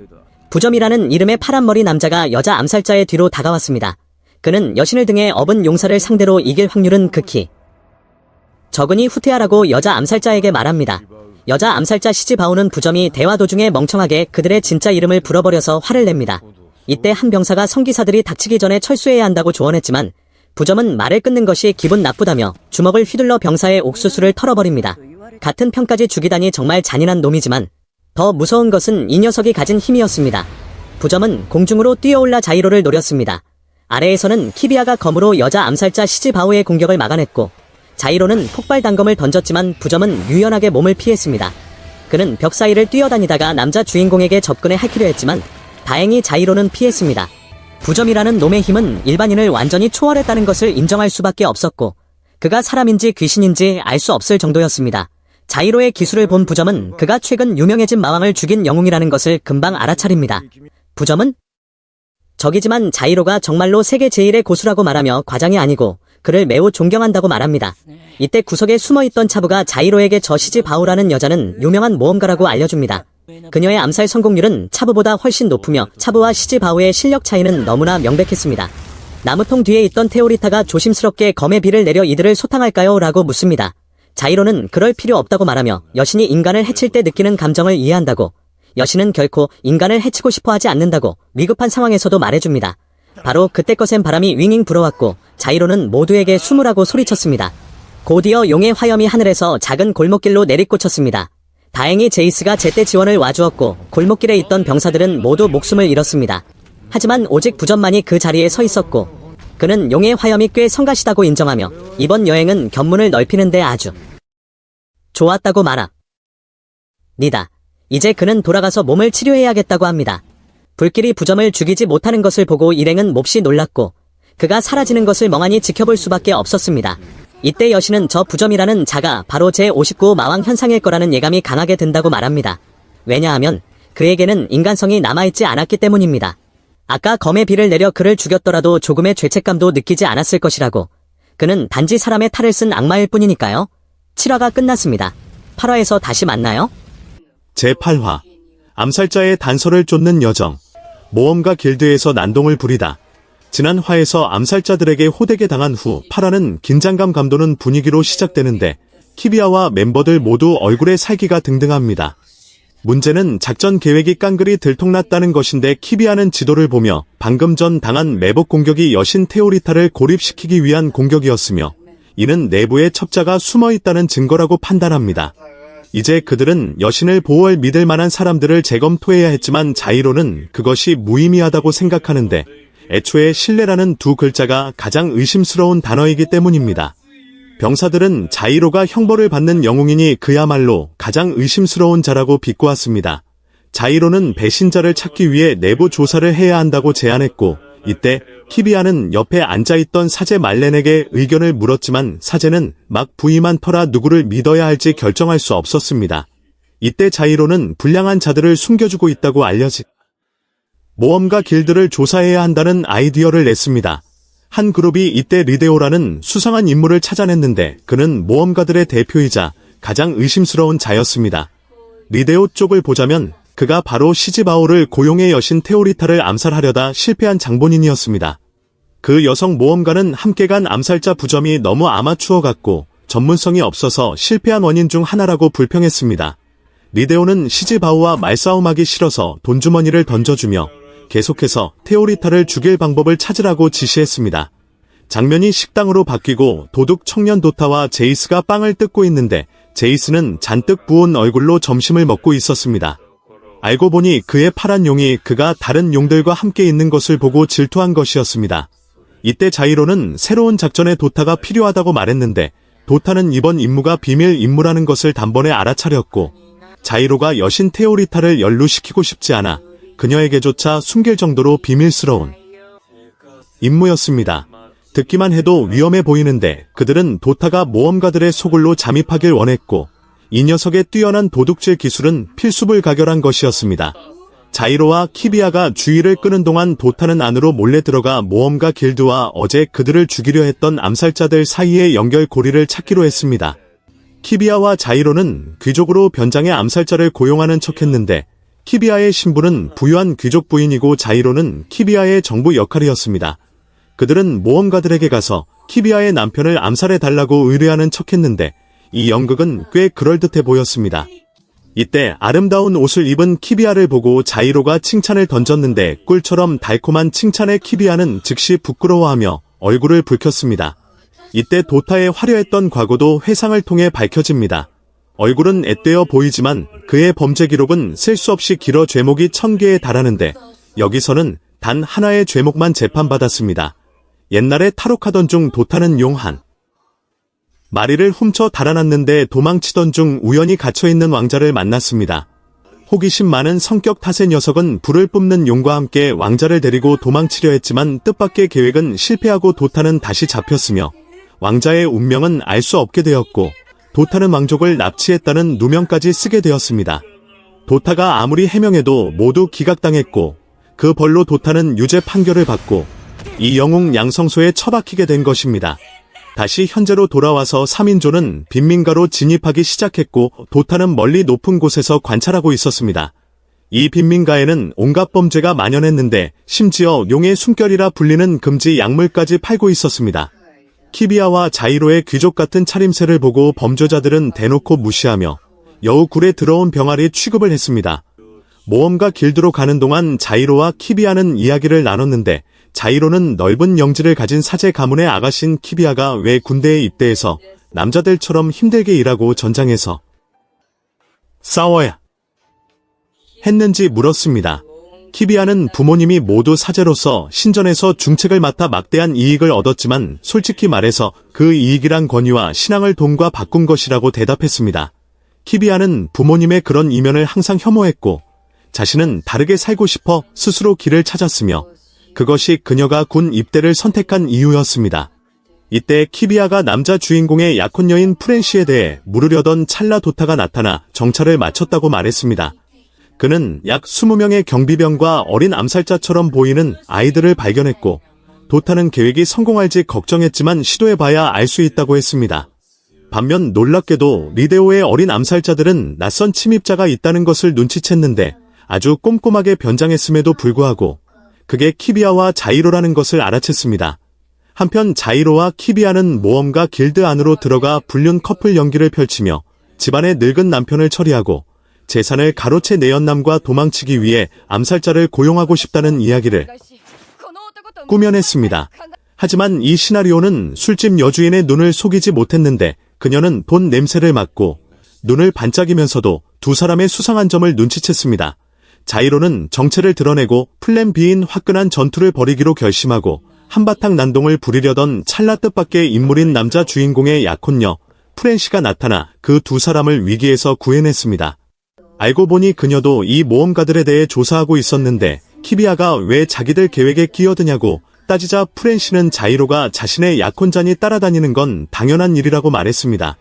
부점이라는 이름의 파란머리 남자가 여자 암살자의 뒤로 다가왔습니다. 그는 여신을 등에 업은 용사를 상대로 이길 확률은 극히 적으니 후퇴하라고 여자 암살자에게 말합니다. 여자 암살자 시즈바오는 부점이 대화 도중에 멍청하게 그들의 진짜 이름을 불어버려서 화를 냅니다. 이때 한 병사가 성기사들이 닥치기 전에 철수해야 한다고 조언했지만 부점은 말을 끊는 것이 기분 나쁘다며 주먹을 휘둘러 병사의 옥수수를 털어버립니다. 같은 편까지 죽이다니 정말 잔인한 놈이지만 더 무서운 것은 이 녀석이 가진 힘이었습니다. 부점은 공중으로 뛰어올라 자이로를 노렸습니다. 아래에서는 키비아가 검으로 여자 암살자 시즈바오의 공격을 막아냈고 자이로는 폭발 단검을 던졌지만 부점은 유연하게 몸을 피했습니다. 그는 벽 사이를 뛰어다니다가 남자 주인공에게 접근해 핥기려 했지만 다행히 자이로는 피했습니다. 부점이라는 놈의 힘은 일반인을 완전히 초월했다는 것을 인정할 수밖에 없었고 그가 사람인지 귀신인지 알 수 없을 정도였습니다. 자이로의 기술을 본 부점은 그가 최근 유명해진 마왕을 죽인 영웅이라는 것을 금방 알아차립니다. 부점은 적이지만 자이로가 정말로 세계 제1의 고수라고 말하며 과장이 아니고 그를 매우 존경한다고 말합니다. 이때 구석에 숨어있던 차부가 자이로에게 저 시즈 바오라는 여자는 유명한 모험가라고 알려줍니다. 그녀의 암살 성공률은 차부보다 훨씬 높으며 차부와 시즈 바오의 실력 차이는 너무나 명백했습니다. 나무통 뒤에 있던 테오리타가 조심스럽게 검의 비를 내려 이들을 소탕할까요? 라고 묻습니다. 자이로는 그럴 필요 없다고 말하며 여신이 인간을 해칠 때 느끼는 감정을 이해한다고, 여신은 결코 인간을 해치고 싶어 하지 않는다고 위급한 상황에서도 말해줍니다. 바로 그때 거센 바람이 윙윙 불어왔고 자이로는 모두에게 숨으라고 소리쳤습니다. 곧이어 용의 화염이 하늘에서 작은 골목길로 내리꽂혔습니다. 다행히 제이스가 제때 지원을 와주었고 골목길에 있던 병사들은 모두 목숨을 잃었습니다. 하지만 오직 부전만이 그 자리에 서 있었고 그는 용의 화염이 꽤 성가시다고 인정하며 이번 여행은 견문을 넓히는 데 아주 좋았다고 말합니다. 이제 그는 돌아가서 몸을 치료해야겠다고 합니다. 불길이 부점을 죽이지 못하는 것을 보고 일행은 몹시 놀랐고 그가 사라지는 것을 멍하니 지켜볼 수밖에 없었습니다. 이때 여신은 저 부점이라는 자가 바로 제59호 마왕 현상일 거라는 예감이 강하게 든다고 말합니다. 왜냐하면 그에게는 인간성이 남아있지 않았기 때문입니다. 아까 검의 비를 내려 그를 죽였더라도 조금의 죄책감도 느끼지 않았을 것이라고. 그는 단지 사람의 탈을 쓴 악마일 뿐이니까요. 7화가 끝났습니다. 8화에서 다시 만나요. 제8화 암살자의 단서를 쫓는 여정. 모험가 길드에서 난동을 부리다. 지난 화에서 암살자들에게 호되게 당한 후 8화는 긴장감 감도는 분위기로 시작되는데 키비아와 멤버들 모두 얼굴에 살기가 등등합니다. 문제는 작전 계획이 깡그리 들통났다는 것인데 키비아는 지도를 보며 방금 전 당한 매복 공격이 여신 테오리타를 고립시키기 위한 공격이었으며 이는 내부에 첩자가 숨어있다는 증거라고 판단합니다. 이제 그들은 여신을 보호할 믿을 만한 사람들을 재검토해야 했지만 자이로는 그것이 무의미하다고 생각하는데 애초에 신뢰라는 두 글자가 가장 의심스러운 단어이기 때문입니다. 병사들은 자이로가 형벌을 받는 영웅이니 그야말로 가장 의심스러운 자라고 비꼬았습니다. 자이로는 배신자를 찾기 위해 내부 조사를 해야 한다고 제안했고 이때 키비아는 옆에 앉아있던 사제 말렌에게 의견을 물었지만 사제는 막 부임한 터라 누구를 믿어야 할지 결정할 수 없었습니다. 이때 자이로는 불량한 자들을 숨겨주고 있다고 알려지 모험가 길드를 조사해야 한다는 아이디어를 냈습니다. 한 그룹이 이때 리데오라는 수상한 인물을 찾아냈는데 그는 모험가들의 대표이자 가장 의심스러운 자였습니다. 리데오 쪽을 보자면 그가 바로 시즈바오를 고용해 여신 테오리타를 암살하려다 실패한 장본인이었습니다. 그 여성 모험가는 함께 간 암살자 부점이 너무 아마추어 같고 전문성이 없어서 실패한 원인 중 하나라고 불평했습니다. 리데오는 시즈바오와 말싸움하기 싫어서 돈주머니를 던져주며 계속해서 테오리타를 죽일 방법을 찾으라고 지시했습니다. 장면이 식당으로 바뀌고 도둑 청년 도타와 제이스가 빵을 뜯고 있는데 제이스는 잔뜩 부은 얼굴로 점심을 먹고 있었습니다. 알고 보니 그의 파란 용이 그가 다른 용들과 함께 있는 것을 보고 질투한 것이었습니다. 이때 자이로는 새로운 작전에 도타가 필요하다고 말했는데 도타는 이번 임무가 비밀 임무라는 것을 단번에 알아차렸고 자이로가 여신 테오리타를 연루시키고 싶지 않아 그녀에게조차 숨길 정도로 비밀스러운 임무였습니다. 듣기만 해도 위험해 보이는데 그들은 도타가 모험가들의 소굴로 잠입하길 원했고 이 녀석의 뛰어난 도둑질 기술은 필수를 가결한 것이었습니다. 자이로와 키비아가 주의를 끄는 동안 도타는 안으로 몰래 들어가 모험가 길드와 어제 그들을 죽이려 했던 암살자들 사이의 연결고리를 찾기로 했습니다. 키비아와 자이로는 귀족으로 변장해 암살자를 고용하는 척했는데 키비아의 신부는 부유한 귀족 부인이고 자이로는 키비아의 정부 역할이었습니다. 그들은 모험가들에게 가서 키비아의 남편을 암살해달라고 의뢰하는 척했는데 이 연극은 꽤 그럴듯해 보였습니다. 이때 아름다운 옷을 입은 키비아를 보고 자이로가 칭찬을 던졌는데 꿀처럼 달콤한 칭찬에 키비아는 즉시 부끄러워하며 얼굴을 붉혔습니다. 이때 도타의 화려했던 과거도 회상을 통해 밝혀집니다. 얼굴은 앳되어 보이지만 그의 범죄 기록은 셀 수 없이 길어 죄목이 1000개에 달하는데 여기서는 단 하나의 죄목만 재판받았습니다. 옛날에 탈옥하던 중 도타는 용 한 마리를 훔쳐 달아났는데 도망치던 중 우연히 갇혀있는 왕자를 만났습니다. 호기심 많은 성격 탓의 녀석은 불을 뿜는 용과 함께 왕자를 데리고 도망치려 했지만 뜻밖의 계획은 실패하고 도타는 다시 잡혔으며 왕자의 운명은 알 수 없게 되었고 도타는 왕족을 납치했다는 누명까지 쓰게 되었습니다. 도타가 아무리 해명해도 모두 기각당했고 그 벌로 도타는 유죄 판결을 받고 이 영웅 양성소에 처박히게 된 것입니다. 다시 현재로 돌아와서 3인조는 빈민가로 진입하기 시작했고 도타는 멀리 높은 곳에서 관찰하고 있었습니다. 이 빈민가에는 온갖 범죄가 만연했는데 심지어 용의 숨결이라 불리는 금지 약물까지 팔고 있었습니다. 키비아와 자이로의 귀족 같은 차림새를 보고 범죄자들은 대놓고 무시하며 여우 굴에 들어온 병아리 취급을 했습니다. 모험가 길드로 가는 동안 자이로와 키비아는 이야기를 나눴는데 자이로는 넓은 영지를 가진 사제 가문의 아가씨인 키비아가 왜 군대에 입대해서 남자들처럼 힘들게 일하고 전장에서 싸워야 했는지 물었습니다. 키비아는 부모님이 모두 사제로서 신전에서 중책을 맡아 막대한 이익을 얻었지만 솔직히 말해서 그 이익이란 권위와 신앙을 돈과 바꾼 것이라고 대답했습니다. 키비아는 부모님의 그런 이면을 항상 혐오했고 자신은 다르게 살고 싶어 스스로 길을 찾았으며 그것이 그녀가 군 입대를 선택한 이유였습니다. 이때 키비아가 남자 주인공의 약혼 여인 프렌시에 대해 물으려던 찰나 도타가 나타나 정찰을 마쳤다고 말했습니다. 그는 약 20명의 경비병과 어린 암살자처럼 보이는 아이들을 발견했고 도타는 계획이 성공할지 걱정했지만 시도해봐야 알 수 있다고 했습니다. 반면 놀랍게도 리데오의 어린 암살자들은 낯선 침입자가 있다는 것을 눈치챘는데 아주 꼼꼼하게 변장했음에도 불구하고 그게 키비아와 자이로라는 것을 알아챘습니다. 한편 자이로와 키비아는 모험가 길드 안으로 들어가 불륜 커플 연기를 펼치며 집안의 늙은 남편을 처리하고 재산을 가로채 내연남과 도망치기 위해 암살자를 고용하고 싶다는 이야기를 꾸며냈습니다. 하지만 이 시나리오는 술집 여주인의 눈을 속이지 못했는데 그녀는 돈 냄새를 맡고 눈을 반짝이면서도 두 사람의 수상한 점을 눈치챘습니다. 자이로는 정체를 드러내고 플랜 B인 화끈한 전투를 벌이기로 결심하고 한바탕 난동을 부리려던 찰나 뜻밖의 인물인 남자 주인공의 약혼녀 프렌시가 나타나 그 두 사람을 위기에서 구해냈습니다. 알고 보니 그녀도 이 모험가들에 대해 조사하고 있었는데 키비아가 왜 자기들 계획에 끼어드냐고 따지자 프렌시는 자이로가 자신의 약혼자니 따라다니는 건 당연한 일이라고 말했습니다.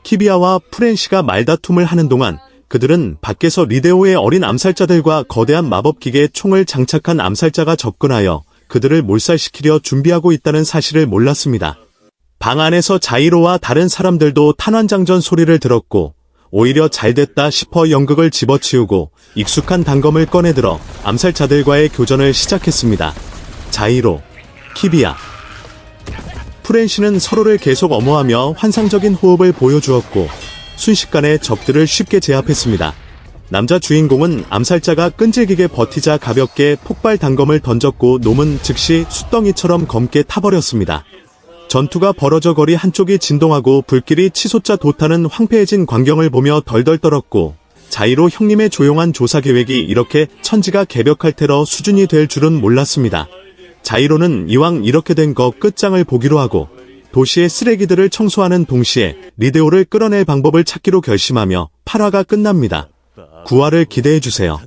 키비아와 프렌시가 말다툼을 하는 동안 그들은 밖에서 리데오의 어린 암살자들과 거대한 마법기계에 총을 장착한 암살자가 접근하여 그들을 몰살시키려 준비하고 있다는 사실을 몰랐습니다. 방 안에서 자이로와 다른 사람들도 탄환장전 소리를 들었고 오히려 잘됐다 싶어 연극을 집어치우고 익숙한 단검을 꺼내들어 암살자들과의 교전을 시작했습니다. 자이로, 키비아, 프렌시는 서로를 계속 엄호하며 환상적인 호흡을 보여주었고 순식간에 적들을 쉽게 제압했습니다. 남자 주인공은 암살자가 끈질기게 버티자 가볍게 폭발 단검을 던졌고 놈은 즉시 숫덩이처럼 검게 타버렸습니다. 전투가 벌어져 거리 한쪽이 진동하고 불길이 치솟자 도타는 황폐해진 광경을 보며 덜덜 떨었고 자이로 형님의 조용한 조사 계획이 이렇게 천지가 개벽할 테러 수준이 될 줄은 몰랐습니다. 자이로는 이왕 이렇게 된 거 끝장을 보기로 하고 도시의 쓰레기들을 청소하는 동시에 리데오를 끌어낼 방법을 찾기로 결심하며 8화가 끝납니다. 9화를 기대해주세요.